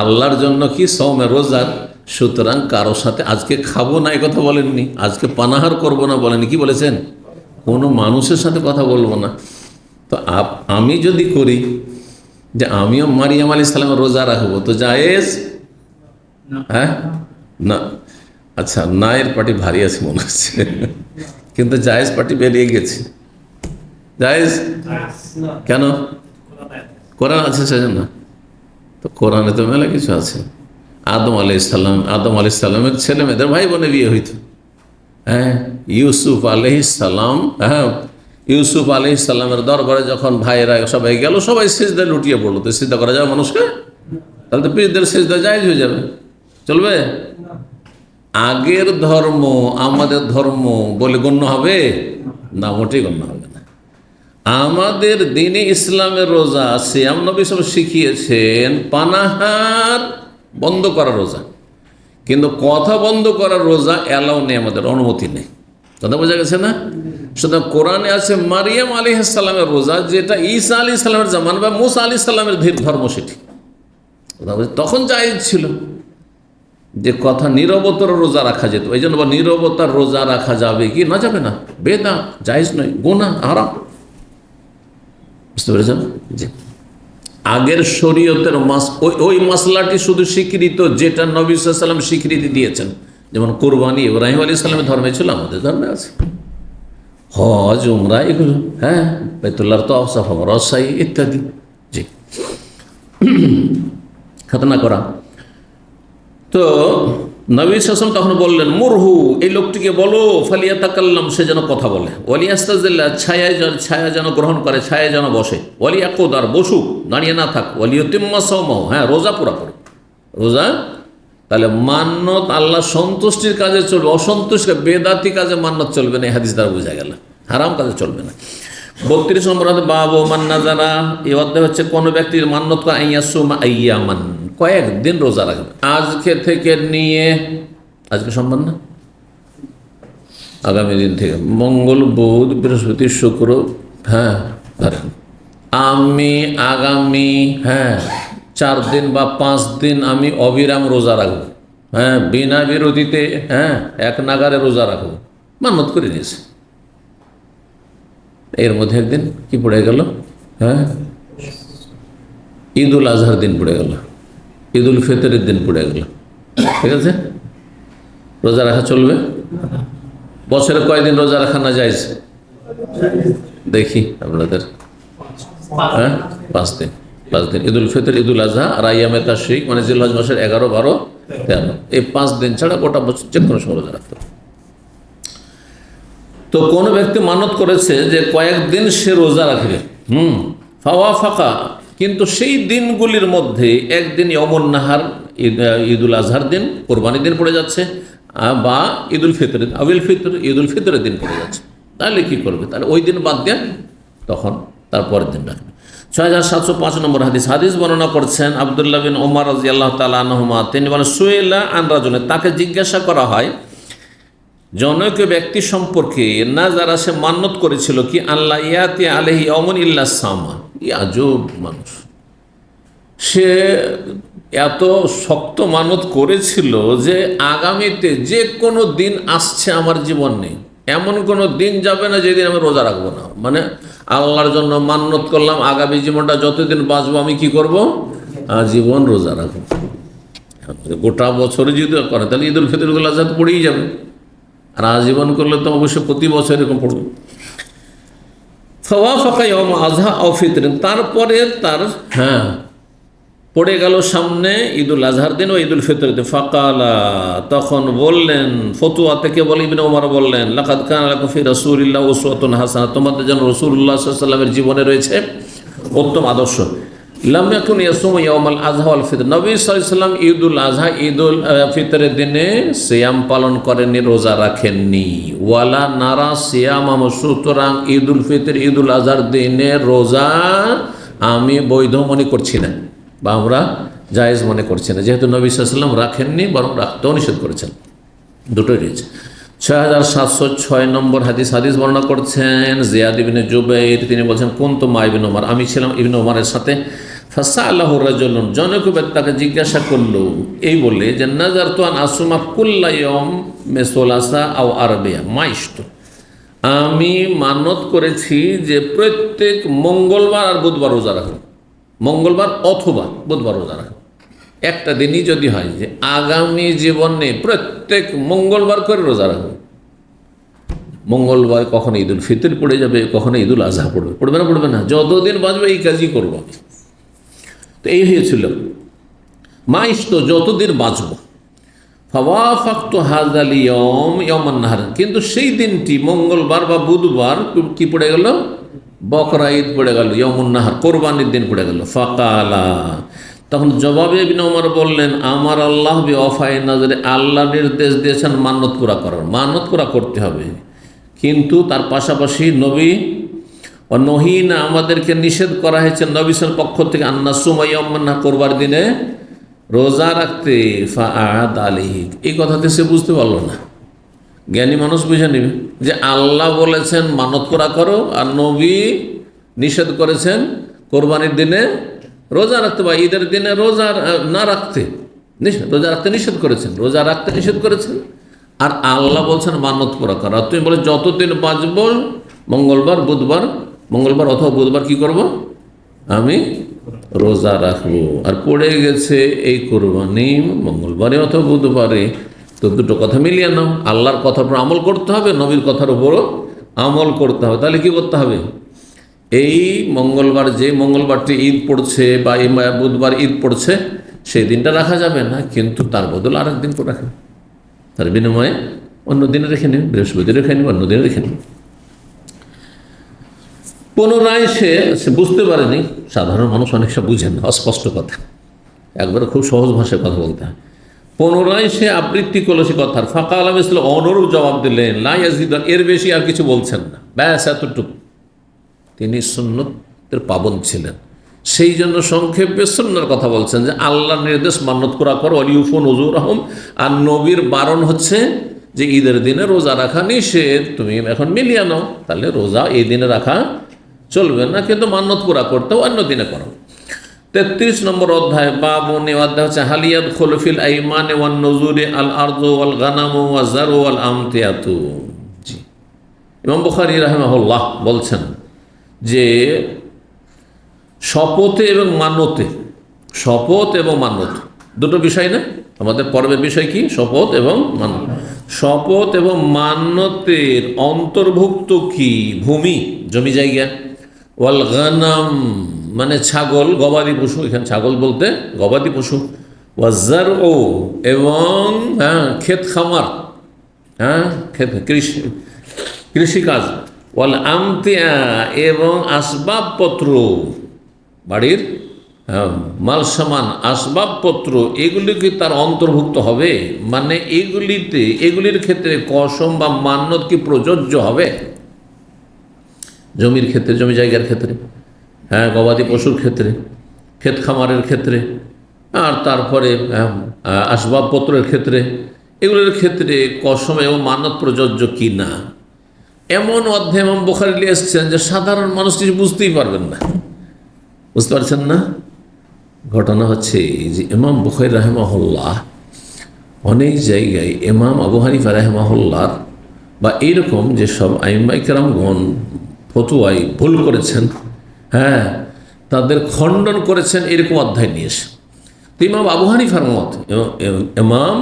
A: আল্লাহর জন্য কি সওমে রোজার, সুতরাং কারোর সাথে আজকে খাবো না, এই কথা বলেননি। আজকে পানাহার করব না বলেনি, কি বলেছেন? কোনো মানুষের সাথে কথা বলবো না। তো আমি যদি করি যে আমিও মারিয়াম আলাইহিস সালামের রোজা রাখবো, তো জায়েজ? হ্যাঁ, না। আচ্ছা, নায়ের পার্টি ভারী আছে মনে হচ্ছে, কিন্তু জায়েজ পার্টি বেরিয়ে গেছে। জায়েজ কেন? কোরআন আছে সেজন্য। তো কোরআনে তো মেলা কিছু আছে। আদম আলাইহিস সালামের ছেলে মেয়েদের ভাই বোনে বিয়ে হইত। হ্যাঁ, ইউসুফ আলাইহিস সালাম, হ্যাঁ ইউসুফ আলাইহিস সালামের দরবারে যখন ভাইয়েরা সবাই গেল, সবাই সিজদায় লুটিয়ে পড়লো। তো সিজদা করা যাবে মানুষকে? তাহলে তো পীরদের সিজদা জায়েজ হয়ে যাবে, চলবে? আগের ধর্ম আমাদের ধর্ম বলে গণ্য হবে না? মোটেই গণ্য হবে না। আমাদের দিনে ইসলামের রোজা আছে, নবী সাল্লাল্লাহু শিখিয়েছেন পানাহার বন্ধ করার রোজা, কিন্তু কথা বন্ধ করার রোজা অ্যালাউ নেই, আমাদের অনুমতি নেই। কথা বোঝা গেছে না? সুতরাং কোরআনে আছে মারিয়াম আলাইহিস সালামের রোজা, যেটা ঈসা আলাইহিস সালামের জামান বা মুসা আলাইহিস সালামের ধর্ম, সেটি তখন জায়েজ ছিল যে কথা নীরবতার রোজা রাখা যেত। এই জন্য নীরবতার রোজা রাখা যাবে কি না যাবে না, বেদাত, জায়েজ নয়, গুনাহ, হারাম। বুঝতে পেরেছেন? জি। আগের শরীয়তের ওই মাসলাটি শুধু স্বীকৃত যেটা নবী সাল্লাল্লাহু আলাইহি ওয়াসাল্লাম স্বীকৃতি দিয়েছেন, যেমন কোরবানি ইব্রাহিম আলাইহিস সালামের ধর্মে ছিল, আমাদের ধর্মে আছে। হজ, উমরা, এগুলো, হ্যাঁ, বাইতুল্লাহর তওয়াফ, সাফা মারওয়া, সাই ইত্যাদি। জি। খাতনা করা। তো নবী সাল্লাল্লাহু আলাইহি ওয়াসাল্লাম তখন বললেন, মুরহু, এই লোকটিকে বলো, ফালিয়াতাকাল্লাম, সে যেন কথা বলে, ওয়ালিয়াস্তাজিল্লা, ছায়া যেন গ্রহণ করে, ছায়া যেন বসে, ওয়ালিয়াকুদ, আর বসুক, দাঁড়িয়ে না থাক, ওয়ালিয়ুতিম্মা সাওমাহু, হ্যাঁ, রোজা পুরা করে। রোজা তাহলে মান্নত আল্লাহ সন্তুষ্টির কাজে চলবে, অসন্তুষ্ট বেদাতি কাজে মান্নত চলবে না। এই হাদিস দ্বারা বোঝা গেল হারাম কাজে চলবে না। 32 নম্বর বাবু মান্নাজারা, এই অধ্যায় হচ্ছে কোন ব্যক্তির মান্নত করে আইয়াসুমা আইয়ামান, কয়েকদিন রোজা রাখবে, আজকে থেকে নিয়ে, আজকে সোমবার না, আগামী দিন থেকে মঙ্গল, বুধ, বৃহস্পতি, শুক্র, হ্যাঁ, ধরেন আমি আগামী 4 দিন বা 5 দিন আমি অবিরাম রোজা রাখবো, হ্যাঁ, বিনা বিরতিতে, হ্যাঁ, এক নাগারে রোজা রাখবো, মান্নত করে নিয়েছে। এর মধ্যে একদিন কি পড়ে গেল, হ্যাঁ, ঈদ উল আজহার দিন পড়ে গেল, ঈদ উল ফিতরের দিন পড়ে গেল, ঠিক আছে? রোজা রাখা চলবে? বছরে কয়দিন রোজা রাখা না যায়? দেখি আপনাদের, হ্যাঁ, 5 দিন। 5 দিন ঈদ উল ফিতর, ঈদ উল আজহা আর আইয়ামে তাশরিক, মানে জিলহজ মাসের 11, 12, 13, এই 5 দিন ছাড়া গোটা বছর যে কোনো সময় রোজা রাখতে হবে। তো কোনো ব্যক্তি মানত করেছে যে কয়েকদিন সে রোজা রাখবে, ফাওয়া ফাঁকা, কিন্তু সেই দিনগুলির মধ্যে একদিন ইয়মুন নাহার, ঈদ উল আজহার দিন, কোরবানির দিন পড়ে যাচ্ছে, বা ঈদ উল ফিতরের, আবিল ফিতর, ঈদ উল ফিতরের দিন পড়ে যাচ্ছে, তাহলে কি করবে? তাহলে ওই দিন বাদ দেন, তখন তারপরের দিন রাখবে। 6705 নম্বর হাদিস বর্ণনা করছেন আব্দুল্লাহ বিন ওমর রাদিয়াল্লাহু তাআলা আনহুমা, তিনি বলেন, সুয়েলা আন রাজুল, তাকে জিজ্ঞাসা করা হয় জনৈক ব্যক্তি সম্পর্কে, না যারা সে মান্নত করেছিল কি, আল্লাহ ইয়াতি আলাইহি ইয়াউমুন ইল্লা সামা, আজব মানুষ, সে এত শক্ত মানত করেছিল যে আগামীতে যে কোনো দিন আসছে আমার জীবনে, এমন কোনো দিন যাবে না যেদিন আমি রোজা রাখবো না। মানে আল্লাহর জন্য মান্নত করলাম, আগামী জীবনটা যতদিন বাঁচবো আমি কি করব, আজীবন রোজা রাখবো। গোটা বছরে যদি করে তাহলে ঈদ উল ফিতর, ঈদ উল আজহা তো পড়েই যাবে, আর আজীবন করলে তো অবশ্যই প্রতি বছর এরকম পড়বে। ফাওয়া ফাঁকা ইয়াউম আজহা আও ফিতর, তারপরে তার, হ্যাঁ, পড়ে গেল সামনে ঈদ উল আজহার দিন ও ঈদ উল ফিতরের দিন। ফাকালা, তখন বললেন, ফতুয়া থেকে বলে ইবনে ওমর বললেন, লাকাদ কানা লাকুম ফি রাসূলিল্লাহ উসওয়াতুন হাসানাহ, তোমাদের জন্য রাসূলুল্লাহ সাল্লাল্লাহু আলাইহি ওয়াসাল্লামের জীবনে রয়েছে উত্তম আদর্শ। লাম ইয়াকুন ইয়াসুমু ইয়াউমাল আজহা ওয়াল ফিতর, নবী সাল্লাল্লাহু আলাইহি ওয়াসাল্লাম ঈদ উল আজহা, ঈদ উল ফিতরের দিনে সিয়াম পালন করেননি, রোজা রাখেননি। ওয়ালা নারা সিয়ামা, সুতরাং ঈদ উল ফিতর, ঈদ উল আজহার দিনে রোজা আমি বৈধ মনে করছি না, বা আমরা জায়েজ মনে করছি না, যেহেতু নবী সাল্লাল্লাহু আলাইহি ওয়াসাল্লাম রাখেননি, বরং রাখতেও নিষেধ করেছেন। দুটোই রয়েছে। 6706 নম্বর হাদিস বর্ণনা করছেন জিয়াদ ইবনে জুবাইর, তিনি বলছেন, কুনতু মা ইবনে ওমর, আমি ছিলাম ইবনে ওমরের সাথে। ফাসাআলাহু রাজুলুন, জনৈক ব্যক্তি তাকে জিজ্ঞাসা করলো এই বলে যে, নাযারতু আন আসুমা কুল্লা ইয়াউম মিসলাসা আও আরবিয়া মাইশতু, আমি মানত করেছি যে প্রত্যেক মঙ্গলবার আর বুধবার রোজা রাখব, মঙ্গলবার অথবা বুধবার রোজা রাখব, একটা দিনই যদি হয় যে আগামী জীবনে প্রত্যেক মঙ্গলবার করে রোজা রাখব। মঙ্গলবার কখনো ঈদ উল ফিতর পড়ে যাবে, কখনো ঈদ উল আজহা পড়বে, পড়বে না, পড়বে না, যতদিন বাঁচবে এই কাজই করবো আমি। তো এই হয়েছিল মাইশ, তো যতদিন বাঁচব। ফাওয়াফাকতু হাযাল ইয়াউম ইয়াউমান নাহার, কিন্তু সেই দিনটি মঙ্গলবার বা বুধবার কি পড়ে গেল, বকরা ঈদ পড়ে গেল, ইয়াউমুন নাহার, কোরবানির দিন পড়ে গেল। ফাকালা, তখন জবাবে ইবনে ওমর বললেন, আমার আল্লাহ বিওয়াফায়ে নাজরে, আল্লাহ নির্দেশ দিয়েছেন মান্নত পুরা করার, মান্নত পুরা করতে হবে, কিন্তু তার পাশাপাশি নবী ও নহিনা, আমাদেরকে নিষেধ করা হয়েছে নবীর পক্ষ থেকে, আন্নাসুমা ইয়াউমান নাহার, কোরবানির দিনে রোজা রাখতে। ফাআদ আলাইহি, এই কথাতে সে বুঝতে পারলো না, জ্ঞানী মানুষ বুঝে নেবে যে আল্লাহ বলেছেন মানত করা করো, আর নবী নিষেধ করেছেন কোরবানির দিনে রোজা রাখতে বা ঈদের দিনে রোজা না রাখতে, রোজা রাখতে নিষেধ করেছেন, রোজা রাখতে নিষেধ করেছেন। আর আল্লাহ বলছেন মানত করা করো। আর তুমি বলে যতদিন বাঁচব মঙ্গলবার অথবা বুধবার কি করব, আমি রোজা রাখবো। আর পড়ে গেছে এই কোরবানি মঙ্গলবারে অথবা বুধবারে, তো দুটো কথা মিলিয়ে নাও। আল্লাহর কথার উপর আমল করতে হবে, নবীর কথার উপরও আমল করতে হবে। তাহলে কি করতে হবে, এই মঙ্গলবার যে মঙ্গলবারটি ঈদ পড়ছে বা এই বুধবার ঈদ পড়ছে সেই দিনটা রাখা যাবে না, কিন্তু তার বদল আর একদিন করে রাখবে, তার বিনিময়ে অন্য দিনে রেখে নেবে, বৃহস্পতি রেখে নেবে, অন্য দিনে রেখে নেবে। পুনরায় সে বুঝতে পারেনি, সাধারণ মানুষ অনেক সব বুঝেন না, অস্পষ্ট কথা, একবারে খুব সহজ ভাষায় কথা বলতে হয়। পুনরায় সে আবৃত্তি করলো সে কথার, ফাঁকা আলম ইসলাম অনুরূপ জবাব দিলেন, লা ইয়াজিদ, এর বেশি আর কিছু বলছেন না, ব্যাস এতটুকু। তিনি সুন্নতের পাবন ছিলেন, সেই জন্য সংক্ষেপে সুন্নার কথা বলছেন যে আল্লাহর নির্দেশ মান্যত করা করো, অলিউফুন নজুর আহম। আর নবীর বারণ হচ্ছে যে ঈদের দিনে রোজা রাখা নিষেধ, তুমি এখন মিলিয়ে নাও, তাহলে রোজা এই দিনে রাখা চলবে না, কিন্তু মান্যত পুরা করতেও অন্য দিনে করো। 33 নম্বর অধ্যায়, বাবুন, অধ্যায় হচ্ছে হালিয়াত খলফিল আইমান ওয়ান নজুরে আল আরদু ওয়াল গানামু ওয়া জারু ওয়াল আমতিয়াতু। জি, ইমাম বুখারী রাহিমাহুল্লাহ বলছেন যে শপথে এবং মান্যতে, শপথ এবং মান্যত দুটো বিষয় না, আমাদের পর্বের বিষয় কি, শপথ এবং মান্যত। শপথ এবং মান্যতের অন্তর্ভুক্ত কি, ভূমি জমি জায়গা, ওয়াল গানাম মানে ছাগল গবাদি পশু, এখানে ছাগল বলতে গবাদি পশু, ওয়াজার ও এবং ক্ষেত খামার, ক্ষেত কৃষিকাজ, ওয়াল আমতিয়া এবং আসবাবপত্র, বাড়ির মাল সামান আসবাবপত্র, এগুলি কি তার অন্তর্ভুক্ত হবে, মানে এগুলির ক্ষেত্রে কসম বা মান্যত কি প্রযোজ্য হবে, জমির ক্ষেত্রে, জমি জায়গার ক্ষেত্রে, গবাদি পশুর ক্ষেত্রে, ক্ষেত খামারের ক্ষেত্রে, আর তারপরে আসবাবপত্রের ক্ষেত্রে, এগুলোর ক্ষেত্রে কসম এবং মান্যত প্রযোজ্য কি না। এমন অধ্যায় ইমাম বুখারী নিয়ে এসেছেন যে সাধারণ মানুষ কিছু বুঝতেই পারবেন না, বুঝতে পারছেন না। ঘটনা হচ্ছে যে ইমাম বুখারী রাহিমাহুল্লাহ অনেক জায়গায় ইমাম আবু হানিফা রাহিমাহুল্লাহ বা এইরকম যেসব আইম্মায়ে কেরামগণ ফতোয়ায় ভুল করেছেন, তাদের খণ্ডন করেছেন, এরকম অধ্যায় নিয়ে এসে। তো ইমাম আবু হানিফার মত, ইমাম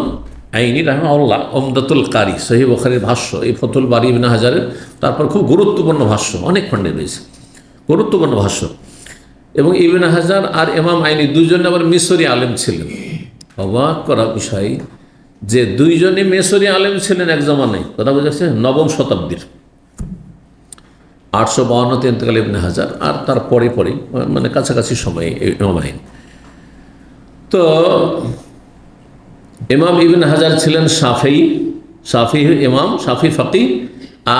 A: আইনি রাহিমাহুল্লাহ উমদাতুল কারি সহিহ বুখারীর ভাষ্য, এই ফতুল বারী ইবনে হাজারের তারপর খুব গুরুত্বপূর্ণ ভাষ্য, অনেক খণ্ডে রয়েছে গুরুত্বপূর্ণ ভাষ্য। এবং ইবনে হাজার আর ইমাম আইনি দুইজনে আবার মিশরি আলেম ছিলেন। অবাক করা বিষয় যে দুইজনই মিশরি আলেম ছিলেন এক জমানায়, কথা বুঝেছে, নবম শতাব্দীর 852 ইন্তেকাল ইবনে হাজার, আর তার পরে মানে কাছাকাছি সময়ে ইমাম আইনি। তো ইমাম ইবনে হাজার ছিলেন শাফি ইমাম, শাফি ফাকি,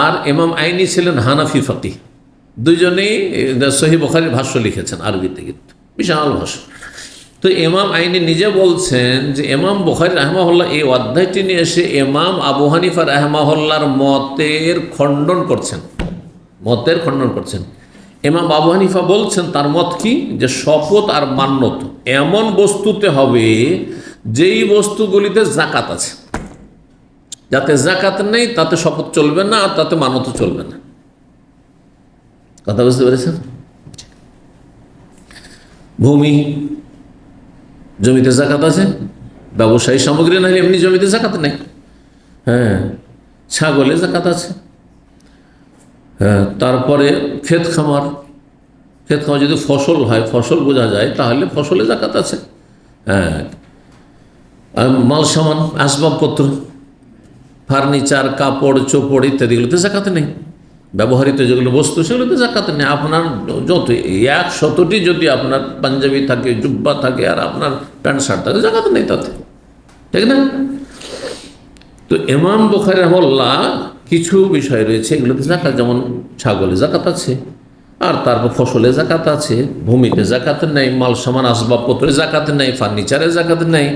A: আর ইমাম আইনি ছিলেন হানাফি ফাকি। দুইজনেই সহিহ বুখারীর ভাষ্য লিখেছেন আরবিতে, কিন্তু বিশাল ভাষ্য। তো ইমাম আইনি নিজে বলছেন যে ইমাম বুখারী রাহিমাহুল্লাহ এই অধ্যায়টি নিয়ে এসে ইমাম আবু হানিফা রাহিমাহুল্লাহর মতের খণ্ডন করছেন, ইমাম আবু হানিফা বলছেন তার মত কি, যে শপথ আর মান্যত এমন বস্তুতে হবে যেই বস্তুগুলিতে জাকাত আছে, যাতে জাকাত নেই তাতে শপথ চলবে না, আর তাতে মানত চলবে না। কথা বুঝতে পেরেছেন। ভূমি, জমিতে জাকাত আছে, ব্যবসায়ী সামগ্রী না হলে এমনি জমিতে জাকাত নেই। ছাগলে জাকাত আছে। তারপরে ক্ষেত খামার যদি ফসল হয়, ফসল বোঝা যায়, তাহলে ফসলে জাকাত আছে। মাল সামান, আসবাবপত্র, ফার্নিচার, কাপড় চোপড় ইত্যাদিগুলোতে জাকাত নেই। ব্যবহৃত যেগুলো বস্তু সেগুলোতে জাকাত নেই। আপনার যত 100টি যদি আপনার পাঞ্জাবি থাকে, জুব্বা থাকে, আর আপনার প্যান্ট শার্ট থাকে, জাকাত নেই তাতে, ঠিক না। তো ইমাম বুখারী রাহিমাহুল্লাহ কিছু বিষয় রয়েছে এগুলোতে জাকাত, যেমন ছাগলে জাকাত আছে, আর তারপর ফসলে জাকাত আছে, ভূমিতে জাকাত নেই, মাল সামান আসবাবপত্রে জাকাত নেই, ফার্নিচারে জাকাত নেই।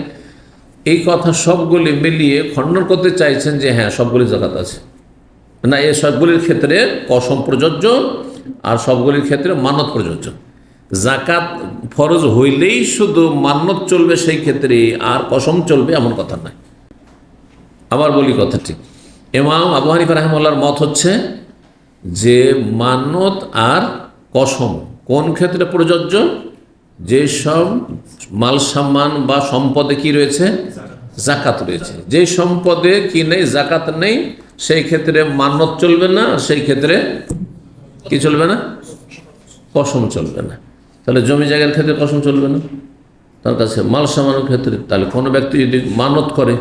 A: এই কথা সবগুলি মিলিয়ে খণ্ডন করতে চাইছেন যে হ্যাঁ সবগুলি জাকাত আছে না, এই সবগুলির ক্ষেত্রে কসম প্রযোজ্য আর সবগুলির ক্ষেত্রে মান্নত প্রযোজ্য। জাকাত ফরজ হইলেই শুধু মান্নত চলবে সেই ক্ষেত্রে, আর কসম চলবে এমন কথা নয়। আবার বলি কথাটি, ইমাম আবু হানিফা রাহিমাহুল্লাহর মত হচ্ছে যে মান্নত আর কসম কোন ক্ষেত্রে প্রযোজ্য? যেসব মাল সামান বা সম্পদে কি রয়েছে? জাকাত রয়েছে। যে সম্পদে কি নেই, জাকাত নেই, সেই ক্ষেত্রে মান্নত চলবে না, সেই ক্ষেত্রে কি চলবে না? কসম চলবে না। তাহলে জমি জায়গার ক্ষেত্রে কসম চলবে না তার কাছে। মাল সামানের ক্ষেত্রে তাহলে কোনো ব্যক্তি যদি মানত করে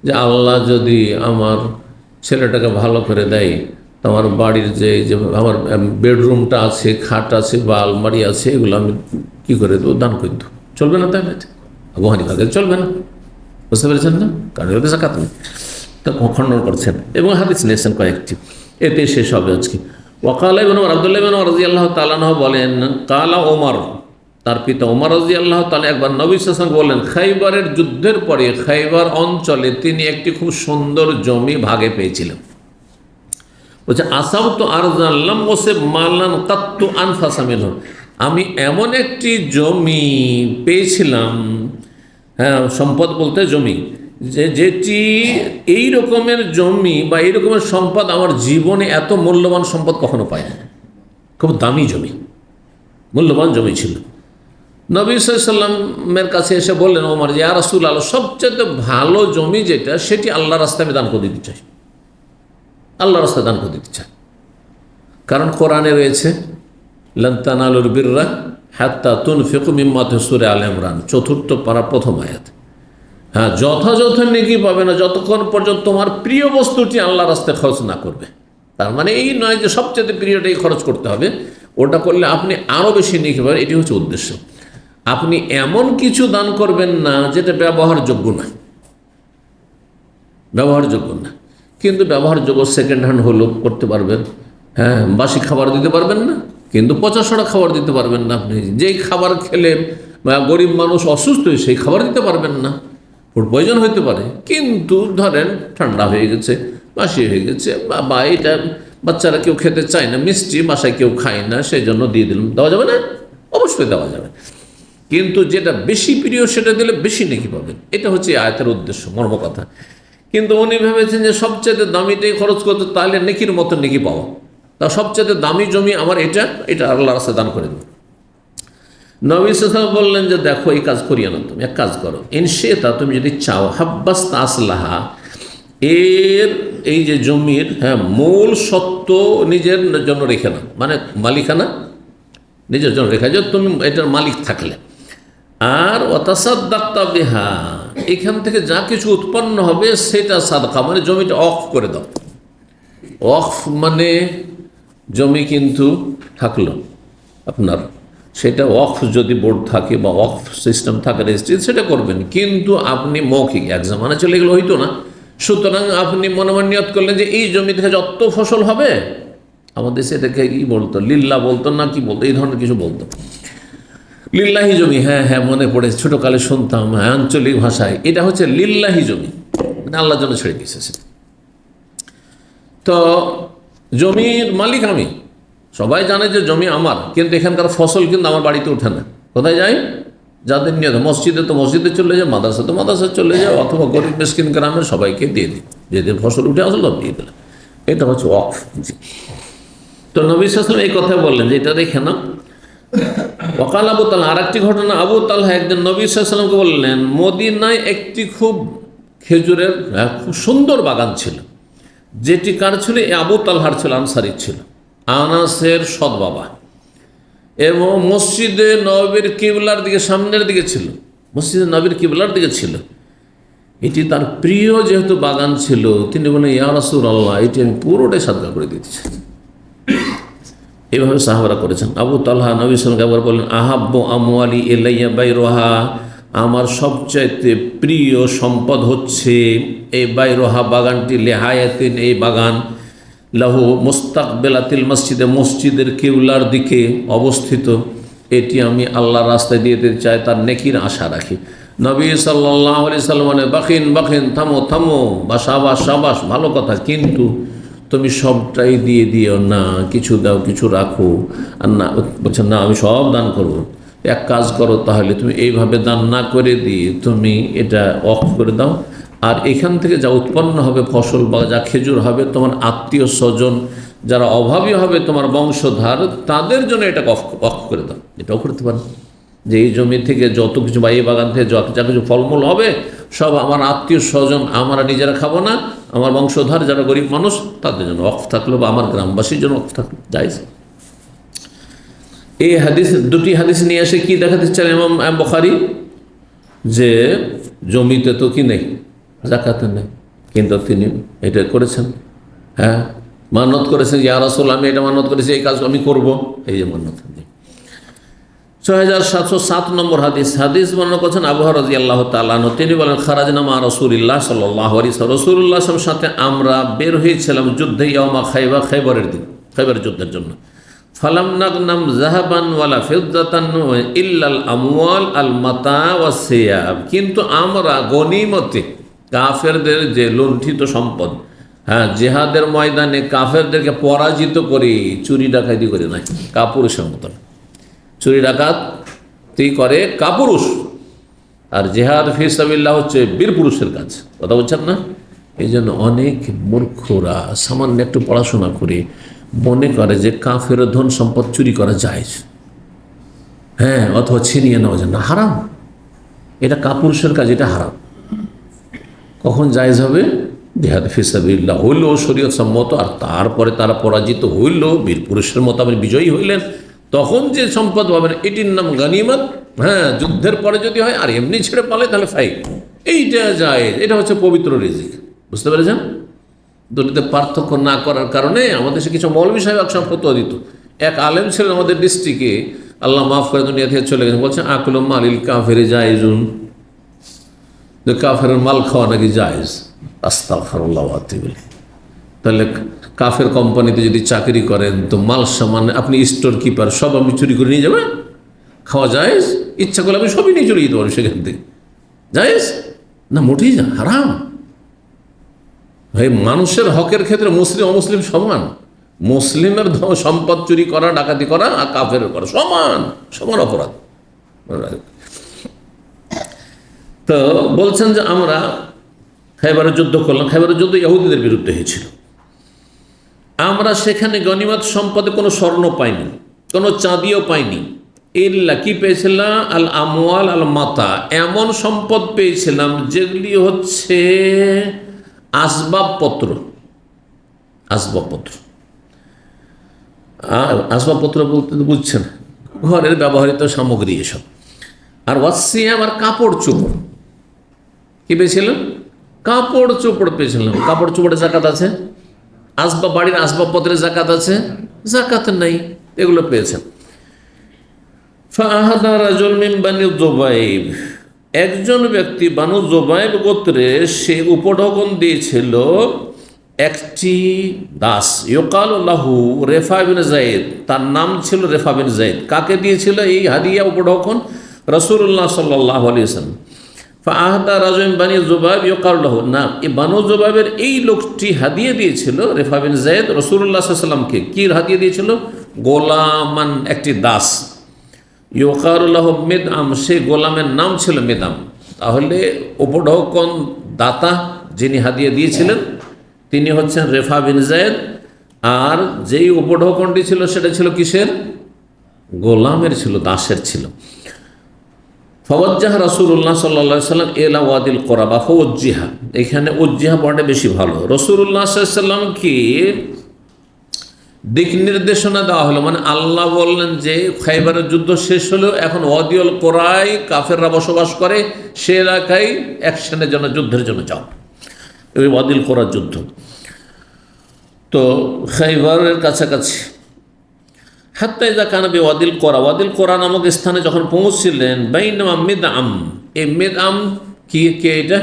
A: যে আল্লাহ যদি আমার ছেলেটাকে ভালো করে দেয়, তোমার বাড়ির যে আমার বেডরুমটা আছে, খাট আছে বা আলমারি আছে, এগুলো আমি কী করে দেবো, দান করে দেবো, চলবে না? তাহলে আবু হানিফা চলবে না, বুঝতে পেরেছেন না? কারণ এতে জাকাত নেই, তা খণ্ডন করছেন এবং হাদিস নিয়েছেন কয়েকটি। এতে শেষ হবে আজকে। ওয়াকালা ইবনে ওমর, আব্দুল্লাহ ইবনে ওমর রাদিয়াল্লাহু তাআলা আনহু বলেন, কালা ওমর, তার পিতা ওমর রাদিয়াল্লাহু তাআলা একবার নবী সাল্লাল্লাহু আলাইহি ওয়াসাল্লাম বললেন, খাইবারের যুদ্ধের পরে খাইবার অঞ্চলে তিনি একটি খুব সুন্দর জমি ভাগে পেয়েছিলেন। বলছে আসাবতু আরযান লাম ওসিব মালান কাত্তু আনফাসা মিনহু, আমি এমন একটি জমি পেয়েছিলাম, হ্যাঁ সম্পদ বলতে জমি, যেটি এই রকমের জমি বা এই রকমের সম্পদ আমার জীবনে এত মূল্যবান সম্পদ কখনো পাইনি। খুব দামি জমি, মূল্যবান জমি ছিল। নবী সাল্লাল্লাহু আলাইহি ওয়াসাল্লামের কাছে এসে বললেন ওমর, যে ইয়া রাসূলুল্লাহ, সবচেয়ে ভালো জমি যেটা, সেটি আল্লাহর রাস্তায় আমি দান করে দিতে চাই, আল্লাহর রাস্তায় দান করে দিতে চাই। কারণ কোরআনে রয়েছে লান তানালুল বিররা হাত্তা তুনফিকু মিম্মা তুহিব্বুন, সূরা আলে ইমরান 4th পারা 1ম আয়াত। হ্যাঁ, যথাযথ নেকি পাবে না যতক্ষণ পর্যন্ত তোমার প্রিয় বস্তুটি আল্লাহর রাস্তায় খরচ না করবে। তার মানে এই নয় যে সবচেয়ে প্রিয়টাই খরচ করতে হবে, ওটা করলে আপনি আরও বেশি নেকি পাবেন, এটি হচ্ছে উদ্দেশ্য। আপনি এমন কিছু দান করবেন না যেটা ব্যবহারযোগ্য না, ব্যবহারযোগ্য না, কিন্তু ব্যবহারযোগ্য সেকেন্ড হ্যান্ড হলেও করতে পারবেন। হ্যাঁ, বাসি খাবার দিতে পারবেন না, কিন্তু পচাশোড়া খাবার দিতে পারবেন না। আপনি যেই খাবার খেলে গরিব মানুষ অসুস্থ হয়ে সেই খাবার দিতে পারবেন না, ফুড পয়জন হইতে পারে, কিন্তু ধরেন ঠান্ডা হয়ে গেছে, বাসি হয়ে গেছে, বা এটা বাচ্চারা কেউ খেতে চায় না, মিষ্টি বাসায় কেউ খায় না, সেই জন্য দিয়ে দিলাম, দেওয়া যাবে না? অবশ্যই দেওয়া যাবে, কিন্তু যেটা বেশি প্রিয় সেটা দিলে বেশি নেকি পাবেন। এটা হচ্ছে আয়াতের উদ্দেশ্য, মর্মকথা। কিন্তু উনি ভেবেছেন যে সবচেয়ে দামিটাই খরচ করতে, তাহলে নেকির মতো নেকি পাওয়া, তা সবচেয়ে দামি জমি আমার এটা আল্লাহর রাস্তায় দান করে দেব। নবী সাল্লাল্লাহু আলাইহি ওয়াসাল্লাম বললেন যে দেখো, এই কাজ করিও না, তুমি এক কাজ করো, ইনশিতা, তুমি যদি চাও, হাব্বাস্তা আসলাহা, এই যে জমির মূল সত্ত্ব নিজের জন্য রেখে না, মানে মালিকানা নিজের জন্য রেখে, যে তুমি এটার মালিক থাকলে, আর ওয়াতাসাদ্দাক্তা বিহা, এখান থেকে যা কিছু উৎপন্ন হবে সেটা সাদকা, মানে জমিটা অফ করে দাও। অফ মানে জমি কিন্তু থাকলো আপনার, সেটা অফ যদি বোর্ড থাকে বা অফ সিস্টেম থাকে রেজিস্ট্রি, সেটা করবেন, কিন্তু আপনি মৌখিক, এক জামানা চলে গেলে হইতো না। সুতরাং আপনি মনে মনে নিয়ত করলেন যে এই জমি থেকে যত ফসল হবে, আমাদের দেশে এটাকে কি বলতো, লিল্লাহ বলতো না কি বলতো, এই ধরনের কিছু বলতো, লিল্লাহি জমি। হ্যাঁ হ্যাঁ, মনে পড়ে, ছোটোকালে শুনতাম, আঞ্চলিক ভাষায় এটা হচ্ছে লিল্লাহি জমি, মানে আল্লাহর জন্য ছেড়ে দিয়েছে সেটা। তো জমির মালিক আমি, সবাই জানে যে জমি আমার, কিন্তু এখানকার ফসল কিন্তু আমার বাড়িতে ওঠে না। কোথায় যায়? যাদের নিয়ে মসজিদে তো মসজিদে চলে যায়, মাদ্রাসা তো মাদ্রাসা চলে যায়, অথবা গরিব মিসকিন গ্রামের সবাইকে দিয়ে দিই, যেদের ফসল উঠে আসলো দিয়ে দিলাম। এটা হচ্ছে ওয়াকফ। তো নবী সাল্লাল্লাহু আলাইহি ওয়াসাল্লাম এই কথা বললেন যে এটা দেখে না। ওয়াকাল আবু তালহা, আর একটি ঘটনা, আবু তালহা একদিন নবী সাল্লাল্লাহু আলাইহি ওয়াসাল্লামকে বললেন, মদিনায় একটি খুব খেজুরের খুব সুন্দর বাগান ছিল, যেটি কার ছিল? আবু তালহার ছিল, আনসারীর ছিল, আনাসের সৎ বাবা, এবং মসজিদে নববীর কিবলার দিকে, সামনের দিকে ছিল, মসজিদে নববীর কিবলার দিকে ছিল। এটি তার প্রিয় যেহেতু বাগান ছিল, তিনি বলেন, ইয়া রাসূলুল্লাহ, এটি আমি পুরোটাই সাদকা করে দিতেছি। এইভাবে সাহাবারা করেছেন। আবু তালহা নবী সাল্লাল্লাহু আলাইহি ওয়াসাল্লাম একবার বললেন, আহাব্বু আমওয়ালি ইলাইয়া বাইরুহা, আমার সবচাইতে প্রিয় সম্পদ হচ্ছে এই বাইরুহা বাগানটি, লেহায়াতিন, এই বাগান, লাহু মুস্তাকবেলাতিল মসজিদে, মসজিদের কিবলার দিকে অবস্থিত, এটি আমি আল্লাহর রাস্তায় দিয়ে দিতে চাই, তার নেকির আশা রাখি। নবী সাল্লাল্লাহু আলাইহি সাল্লাম বলেন, বাখিন বাখিন, থামো থামো, বা সাবাস সাবাস, ভালো কথা, কিন্তু তুমি সবটাই দিয়ে দিও না, কিছু দাও, কিছু রাখো। আর না, বলছেন না আমি সব দান করব। এক কাজ করো তাহলে, তুমি এইভাবে দান না করে দিয়ে তুমি এটা অফ করে দাও, আর এখান থেকে যা উৎপন্ন হবে ফসল বা যা খেজুর হবে, তোমার আত্মীয় স্বজন যারা অভাবী হবে, তোমার বংশধার, তাদের জন্য এটা অফ করে দাও। এটাও করতে পারো যে এই জমি থেকে যত কিছু বা এই বাগান থেকে যত যা কিছু ফলমূল হবে সব আমার আত্মীয় স্বজন, আমরা নিজেরা খাবো না, আমার বংশধর যারা গরিব মানুষ তাদের জন্য অফ থাকলো, বা আমার গ্রামবাসীর জন্য অফ থাকলো, জায়েজ। এই হাদিস, দুটি হাদিস নিয়ে এসে কি দেখাতে চান ইমাম বুখারী, যে জমিতে তো কি নেই, যাকাতে নেই, কিন্তু তিনি এটা করেছেন। হ্যাঁ, মানত করেছেন, ইয়া রাসূলুল্লাহ আমি এটা মানত করেছি, এই কাজ আমি করব, এই যে মানত। 6707 নম্বর হাদিস বর্ণনা করছেন আবু হুরায়রা রাদিয়াল্লাহু তাআলা আনহু, তিনি বলেন, খারাজনা মা রাসূলিল্লাহ সাল্লাল্লাহু আলাইহি ওয়াসাল্লাম, রাসূলুল্লাহ সাল্লাল্লাহু আলাইহি ওয়াসাল্লামের সাথে আমরা বের হয়েছিলাম যুদ্ধে, ইয়াউমা খায়বার, খায়বারের দিন, খায়বারের যুদ্ধের জন্য। ফালাম নাগনাম যাহাবান ওয়ালা ফিদ্দাতান ইল্লাল আমওয়াল আল মাতা ওয়াস সিয়াব, কিন্তু আমরা গনিমতে কাফেরদের যে লুণ্ঠিত সম্পদ, হ্যাঁ, জিহাদের ময়দানে কাফেরদেরকে পরাজিত করে চুরি ডাকাতি করে নাই, কাপুরুষের মতন চুরি ডাকাতি করে কাপুরুষ, আর জিহাদ ফি সাবিলিল্লাহ হচ্ছে বীর পুরুষের কাজ। কথা বলছেন না? এই জন্য অনেক মূর্খরা সামান্য একটু পড়াশোনা করে মনে করে যে কাফের ধন সম্পদ চুরি করা যায়, হ্যাঁ, অথবা ছিনিয়ে নেওয়া যায় না, হারাম। এটা কাপুরুষের কাজ, এটা হারাম। কখন জায়েজ হবে? জিহাদ ফি সাবিলিল্লাহ হইল শরীয়ত সম্মত, আর তারপরে তারা পরাজিত হইল, বীর পুরুষের মতো আপনি বিজয়ী হইলেন, তখন যে সম্পদ পাবেন এটির নাম গনিমত। হ্যাঁ, যুদ্ধের পরে যদি হয়, আর এমনি ছেড়ে পালে তাহলে ফাইন, এইটা যায়, এটা হচ্ছে পবিত্র রিজিক। বুঝতে পেরেছেন? দুটিতে পার্থক্য না করার কারণে আমাদের সে কিছু মৌলভী সাহেব একসঙ্গে ফতোয়া দিত। এক আলেম ছিলেন আমাদের ডিস্ট্রিক্টে, আল্লাহ মাফ করে দুনিয়া থেকে চলে গেছেন, বলছেন আকুল মালিল কাফেরে জায়েজুন, যে কাফের মাল খাওয়া নাকি জায়েজ। আস্তাগফিরুল্লাহ ওয়া আতুবু ইলাইহি। তাহলে কাফের কোম্পানিতে যদি চাকরি করেন তো মাল সামান, আপনি স্টোর কিপার, সব আপনি চুরি করে নিয়ে যাবেন, খাওয়া জায়েজ? ইচ্ছা করলে আপনি সবই নিয়ে চলে যেতে পারেন সেখান থেকে, জায়েজ না? মোটেই যা, হারাম। ভাই, মানুষের হকের ক্ষেত্রে মুসলিম অমুসলিম সমান। মুসলিমের সম্পদ চুরি করা, ডাকাতি করা, আর কাফের করা সমান সমান অপরাধ। তো বলছেন যে আমরা খায়বারের যুদ্ধ করলাম, খায়বারের যুদ্ধ ইহুদিদের বিরুদ্ধে হয়েছিল। আমরা সেখানে গনিমত সম্পদে কোনো স্বর্ণ পাইনি, কোনো চাঁদিও পাইনি, ইল্লা কি পেয়েছিলাম? আল আমওয়াল আল মাতা, এমন সম্পদ পেয়েছিলাম যেগুলি হচ্ছে আসবাবপত্র। আসবাবপত্র, আসবাবপত্র বলতে বুঝছেন, ঘরের ব্যবহৃত সামগ্রী এসব। আর ওয়াসিয়াম, আর কাপড় চোপড়। কি পেয়েছিলাম? কাপড় চোপড় পেয়েছিলাম। কাপড় চোপড়ে জাকাত আছে? বাড়ির আসবাবপত্রের জাকাত আছে? জাকাত নাই, এগুলো পেয়েছেন। ফাআহাদা রাজুল মিন বানি যুবাইব, একজন ব্যক্তি বানু যুবাইব গোত্রে, সে উপঢৌকন দিয়েছিল একটি দাস, ইউকালু লাহু রেফা বিন যায়েদ, তার নাম ছিল রেফা বিন যায়েদ। কাকে দিয়েছিল এই হাদিয়া উপঢৌকন? রাসূলুল্লাহ সাল্লাল্লাহু আলাইহি ওয়াসাল্লাম। ফাআহাদা রাজুল মিন বানি যুবাইব ইউকালু লাহু, না, এই বানু যুবাইবের এই লোকটি হাদিয়া দিয়েছিল রেফা বিন যায়েদ রাসূলুল্লাহ সাল্লাল্লাহু আলাইহি ওয়াসাল্লামকে। কি হাদিয়া দিয়েছিল? গোলামান, একটি দাস। ইউকারুল্লাহ মেদাম, সেই গোলামের নাম ছিল মেদাম। তাহলে উপঢৌকন দাতা যিনি হাদিয়া দিয়েছিলেন তিনি হচ্ছেন রেফা বিন যায়েদ, আর যেই উপঢৌকনটি ছিল সেটা ছিল কিসের? গোলামের ছিল, দাসের ছিল। ফওয়াজ্জাহ রাসূলুল্লাহ সাল্লাল্লাহু আলাইহি ওয়াসাল্লাম ইলা ওয়াদিল কোরা, বা ফওয়াজ্জিহা, এখানে উজ্জিহা পড়াটা বেশি ভালো। রাসূলুল্লাহ সাল্লাল্লাহু আলাইহি ওয়াসাল্লামকে দিক নির্দেশনা দেওয়া হলো, মানে আল্লাহ বললেন যে খায়বারের যুদ্ধ শেষ হলো, এখন ওয়াদিউল কোরায় কাফেররা বসবাস করে, সে এলাকায় অ্যাকশনের জন্য, যুদ্ধের জন্য যাও। ওই ওয়াদিল কোরার যুদ্ধ তো খায়বারের কাছাকাছি। হাত্তা ইযা কানা বিওয়াদিল কোরা, ওয়াদিল কোরা নামক স্থানে যখন পৌঁছছিলেন, বাইনামা মিদআম, এই মিদআম কি, কে এটা?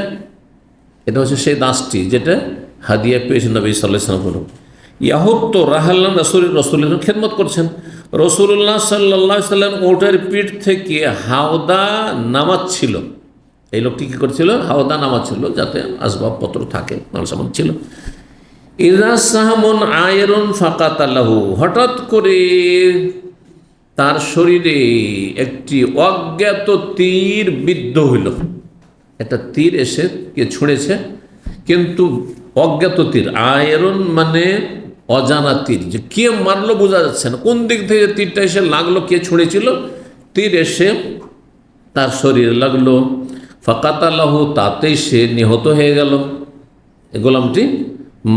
A: এটা হচ্ছে সেই দাসটি যেটা হাদিয়া পেয়েছেন নবী সাল্লাল্লাহু আলাইহি ওয়াসাল্লাম। ইয়াহুত্ত রাহাল্লান রসুলের খেদমত করছেন। রসুল্লাহ সাল্লাল্লাহু আলাইহি ওয়াসাল্লাম ওটের পিঠ থেকে হাওদা নামাচ্ছিল, এই লোকটি কী করছিল? হাওদা নামাচ্ছিল যাতে আসবাবপত্র থাকে, মাল সামান ছিল। ইযা সাহমুন আয়রুন ফাকাতালাহু, হঠাৎ করে তার শরীরে একটি অজ্ঞাত তীর বিদ্ধ হইল। একটা তীর এসে কে ছুঁড়েছে, কিন্তু অজ্ঞাত তীর। আয়রন মানে অজানা তীর, যে কে মারলো বোঝা যাচ্ছে না, কোন দিক থেকে তীরটা এসে লাগলো, কে ছুঁড়েছিল। তীর এসে তার শরীরে লাগলো, ফাকাতালাহু, তাতেই সে নিহত হয়ে গেল, গোলামটি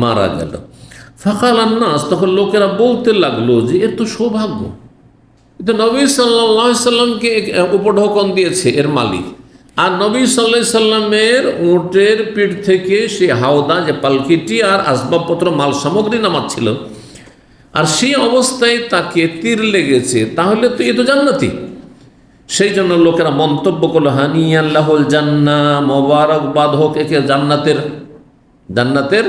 A: মারা গেল। ফাকাল আন্নাস, তখন লোকেরা বলতে লাগলো যে এর তো সৌভাগ্য, এটা নবী সাল্লাল্লাহু আলাইহি সাল্লামকে উপঢৌকন দিয়েছে এর মালিক। আর নবী সাল্লাল্লাহু আলাইহি সাল্লামের উটের পিঠ থেকে সে হাওদা, যে পালকিটি আর আসবাবপত্র মাল সামগ্রী নামাচ্ছিল, আর সেই অবস্থায় তাকে তীর লেগেছে, তাহলে তো এ তো জান্নাতি। সেই জন্য লোকেরা মন্তব্য করলো, হানিয়ান লাহুল জান্নাহ, মোবারকবাদ হোক একে জান্নাতের, জান্নাতের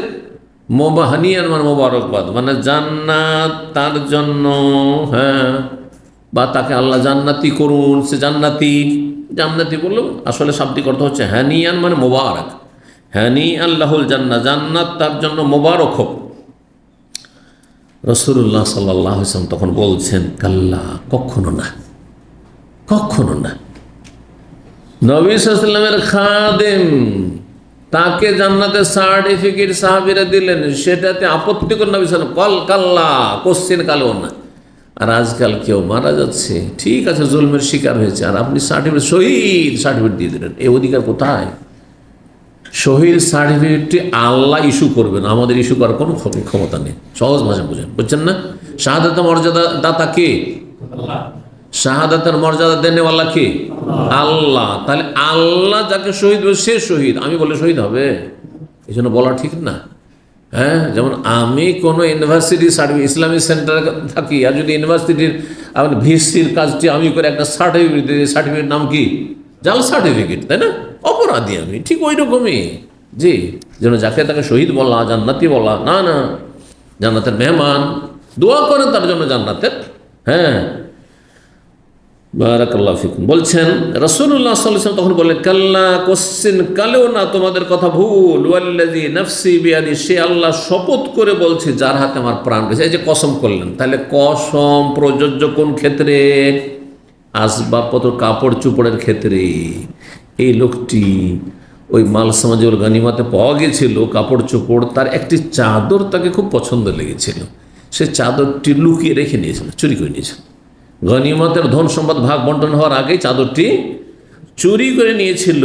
A: হানিয়ান মানে মোবারকবাদ, মানে জান্নাত তার জন্য, হ্যাঁ, বা তাকে আল্লাহ জান্নাতি করুন, সে জান্নাতি। জান্নাতি বললো, আসলে শাব্দিক অর্থ হচ্ছে হানিয়ান মানে মোবারক, হানি আল্লাহুল জান্নাহ, জান্নাত তার জন্য মোবারক হোক। রাসূলুল্লাহ সাল্লাল্লাহু আলাইহি ওয়াসাল্লাম তখন বলছেন, কাল্লা, কখনো না, কখনো না। নবী সাল্লাল্লাহু আলাইহি ওয়াসাল্লামের খাদেম, তাকে জান্নাতের সার্টিফিকেট সাহাবীরা দিলেন, সেটাতে আপত্তি করে নবী সাল্লাল্লাহু আলাইহি ওয়াসাল্লাম কাল্লা, কোশ্চেন কালেও না। আর আজকাল কেউ মারা যাচ্ছে, ঠিক আছে, জুলমের শিকার হয়েছে, আর আপনি সার্টিফিকেট, শহীদ সার্টিফিকেট দিয়ে দিলেন। এই অধিকার কোথায়? শহীদ সার্টিফিকেটটি আল্লাহ ইস্যু করবেন, আমাদের ইস্যু করার কোনো ক্ষমতা নেই। সহজ ভাষা বুঝেন, বুঝছেন না? শাহাদাতের মর্যাদা দাতা কে? শাহাদাতের মর্যাদা দেনেওয়ালা কে? আল্লাহ। তাহলে আল্লাহ যাকে শহীদ হবে সে শহীদ, আমি বলে শহীদ হবে? এই জন্য বলা ঠিক না। হ্যাঁ, যেমন আমি কোনো ইউনিভার্সিটি সার্টিফিকেট, ইসলামিক সেন্টারে থাকি, আর যদি ইউনিভার্সিটির আমার ভিসির কাজটি আমি করে একটা সার্টিফিকেট দিই, সার্টিফিকেট নাম কি? জাল সার্টিফিকেট, তাই না? অপরাধী আমি, ঠিক ওই রকমই। জি, যেন যাকে তাকে শহীদ বলা, জান্নাতি বলা না, না, জান্নাতের মেহমান, দোয়া করেন তার জন্য জান্নাতের। হ্যাঁ, বারাকাল্লাহু ফিকুম। বলছেন রাসূলুল্লাহ সাল্লাল্লাহু আলাইহি ওয়াসাল্লাম তখন বললেন, কাল্লা, কোশ্চিন কালেও না, তোমাদের কথা ভুল। ওয়াল্লাযী নাফসি বিয়াদি, সে আল্লাহ শপথ করে বলছে যার হাতে আমার প্রাণ রয়েছে। এই যে কসম করলেন, তাহলে কসম প্রযোজ্য কোন ক্ষেত্রে? আসবাবপত্র, কাপড় চোপড়ের ক্ষেত্রে। এই লোকটি ওই মাল সামাজিউল গানিমাতে পাওয়া গিয়েছিল কাপড় চোপড়, তার একটি চাদর তাকে খুব পছন্দ লেগেছিল, সে চাদরটি লুকিয়ে রেখে নিয়েছিল, চুরি করে নিয়েছিল। গনিমতের ধন সম্পদ ভাগ বন্টন হওয়ার আগেই চাদরটি চুরি করে নিয়েছিল।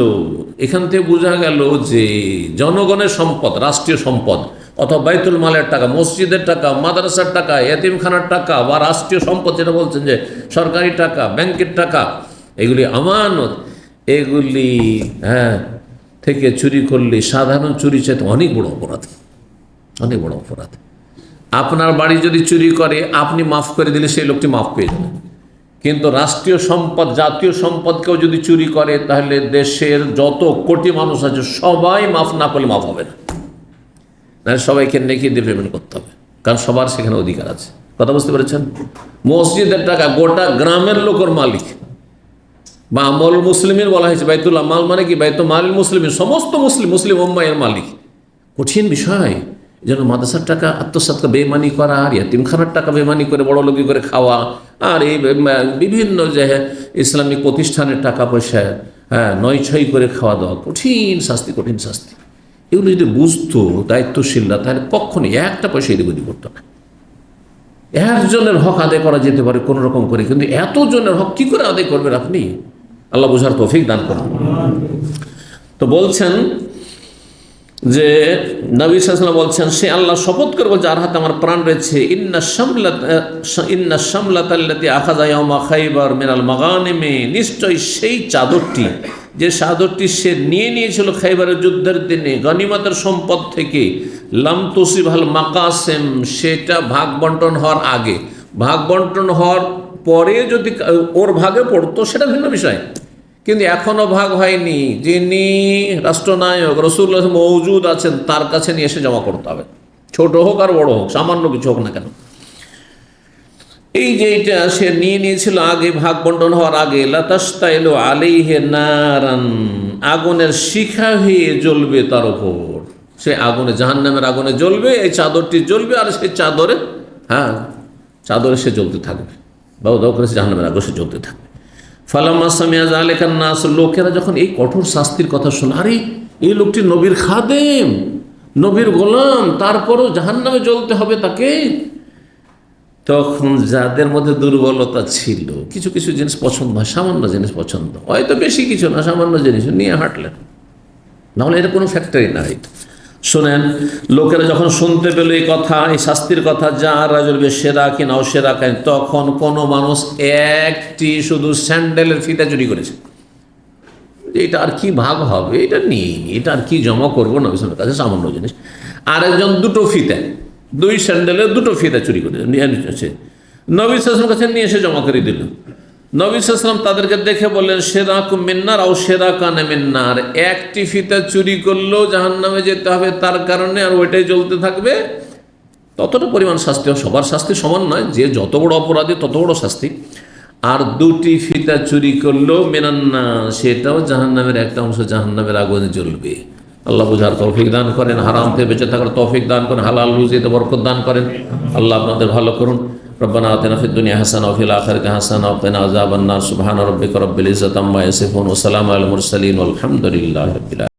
A: এখান থেকে বোঝা গেল যে জনগণের সম্পদ, রাষ্ট্রীয় সম্পদ, অথবা বাইতুল মালের টাকা, মসজিদের টাকা, মাদ্রাসার টাকা, এতিমখানার টাকা, বা রাষ্ট্রীয় সম্পদ যেটা বলছেন যে সরকারি টাকা, ব্যাংকের টাকা, এগুলি আমানত, এগুলি হ্যাঁ থেকে চুরি করলে সাধারণ চুরি চাইতে অনেক বড় অপরাধ, অনেক বড় অপরাধ। আপনার বাড়ি যদি চুরি করে, আপনি মাফ করে দিলে সেই লোকটি মাফ পেয়ে যাবে, কিন্তু রাষ্ট্রীয় সম্পদ, জাতীয় সম্পদকেও যদি চুরি করে, তাহলে দেশের যত কোটি মানুষ আছে সবাই মাফ না করলে মাফ হবে না, সবাইকে নেকি দিয়ে পেমেন্ট করতে হবে, কারণ সবার সেখানে অধিকার আছে। কথা বুঝতে পেরেছেন? মসজিদের টাকা গোটা গ্রামের লোকের মালিক, বা আমল মুসলিমের বলা হয়েছে, বাইতুল্লাহ মাল মানে কি? বাইতুল মাল মুসলিমের, সমস্ত মুসলিম উম্মাহের মালিক। কঠিন বিষয়। যেন মাদ্রাসার টাকা আত্মসাৎ বেইমানি করা, আর ইয়াতিমখানার টাকা বেইমানি করে বড় লোকি করে খাওয়া, আর এই বিভিন্ন যে ইসলামিক প্রতিষ্ঠানের টাকা পয়সা নয় ছয় করে খাওয়া দাওয়া, কঠিন শাস্তি, কঠিন শাস্তি। এগুলো যদি বুঝতো দায়িত্বশীলরা, তাহলে কখনই একটা পয়সা এদিক ওদিক করতো না। একজনের হক আদায় করা যেতে পারে কোনো রকম করে, কিন্তু এতজনের হক কি করে আদায় করবেন আপনি? আল্লাহ বোঝার তৌফিক দান করুন। তো বলছেন যে নবী সাল্লাল্লাহু আলাইহি ওয়াসাল্লাম বলছেন, সে আল্লাহ শপথ করে বলছে যার হাতে আমার প্রাণ রয়েছে, ইন্না শামলাতাল্লাতী আখাযা ইয়াওমা খায়বার মিনাল মাগানিমি, নিশ্চয় সেই চাদরটি, যে চাদরটি সে নিয়ে নিয়েছিল খায়বারের যুদ্ধের দিনে গনিমতের সম্পদ থেকে, লাম তুসিবহাল মাকাসিম, সেটা ভাগ বন্টন হওয়ার আগে, ভাগ বন্টন হওয়ার পরে যদি ওর ভাগে পড়তো সেটা ভিন্ন বিষয়, কিন্তু এখনও ভাগ হয়নি, যিনি রাষ্ট্রনায়ক রাসূলুল্লাহ মওজুদ আছেন তার কাছে নিয়ে এসে জমা করতে হবে, ছোট হোক আর বড় হোক, সামান্য কিছু হোক না কেন। এই যে এটা সে নিয়ে নিয়েছিল আগে, ভাগ বন্টন হওয়ার আগে, লাতাস্তাইলু আলাইহি নারান, আগুনের শিখা হয়ে জ্বলবে তার উপর, সে আগুনে, জাহান্নামের আগুনে জ্বলবে, এই চাদরটি জ্বলবে আর সেই চাদরে, হ্যাঁ চাদরে সে জ্বলতে থাকবে, দাও দাও করে জাহান্নামের আগুনে সে জ্বলতে থাকবে। ফালাম্মা সামিয়া যালিকা নাস, লোকেরা যখন এই কঠোর শাস্তির কথা শোনে, আরে এই লোকটি নবীর খাদেম, নবীর গোলাম, তারপরও জাহান্নামে জ্বলতে হবে তাকে। তখন যাদের মধ্যে দুর্বলতা ছিল, কিছু কিছু জিনিস পছন্দ হয়, সামান্য জিনিস পছন্দ, হয়তো বেশি কিছু না, সামান্য জিনিস নিয়ে হাঁটলেন, নাহলে এটা কোনো ফ্যাক্টরি নাই। শোনেন, লোকেরা যখন শুনতে পেল এই কথা, এই শাস্তির কথা, যা রাজলবে সেরা কিনা ও সেরা কেন, তখন কোনো মানুষ একটি শুধু স্যান্ডেলের ফিতা চুরি করেছে, এটা আর কি ভাগ হবে, এটা নিয়ে নি, এটা আর কি জমা করবো নবীর কাছে, সামান্য জিনিস। আরেকজন দুটো ফিতা, দুই স্যান্ডেলের দুটো ফিতা চুরি করে নিয়ে এসেছে নবী সাল্লাল্লাহু আলাইহি ওয়াসাল্লামের কাছে, নিয়ে এসে জমা করে দিল। নবী সাল্লাল্লাহু আলাইহি ওয়াসাল্লাম তাদেরকে দেখে বললেন, সেরাকুম মিন্নার আও সেরাকানে মিন্নার, একটি ফিতা চুরি করলেও জাহান্নামে যেতে হবে তার কারণে, আর ওইটাই জ্বলতে থাকবে, ততটা পরিমাণ শাস্তি। সবার শাস্তি সমান নয়, যে যত বড় অপরাধী তত বড় শাস্তি। আর দুটি ফিতা চুরি করলেও মিনান্না, সেটাও জাহান্নামের একটা অংশ, জাহান্নামের আগুনে জ্বলবে। আল্লাহ বুঝার তৌফিক দান করেন, হারাম থেকে বেঁচে থাকার তৌফিক দান করেন, হালাল রুজিতে বরকত দান করেন। আল্লাহ আপনাদের ভালো করুন। রব্বানা আতিনা ফিদ দুনিয়া হাসানা ওয়া ফিল আখিরাতি হাসানা ওয়া কিনা আযাবান নার। সুবহানা রাব্বিকা রাব্বিল ইজ্জাতি আম্মা ইয়াসিফুন ওয়া সালামুন আলাল মুরসালিন ওয়া আলহামদুলিল্লাহি রাব্বিল আলামিন।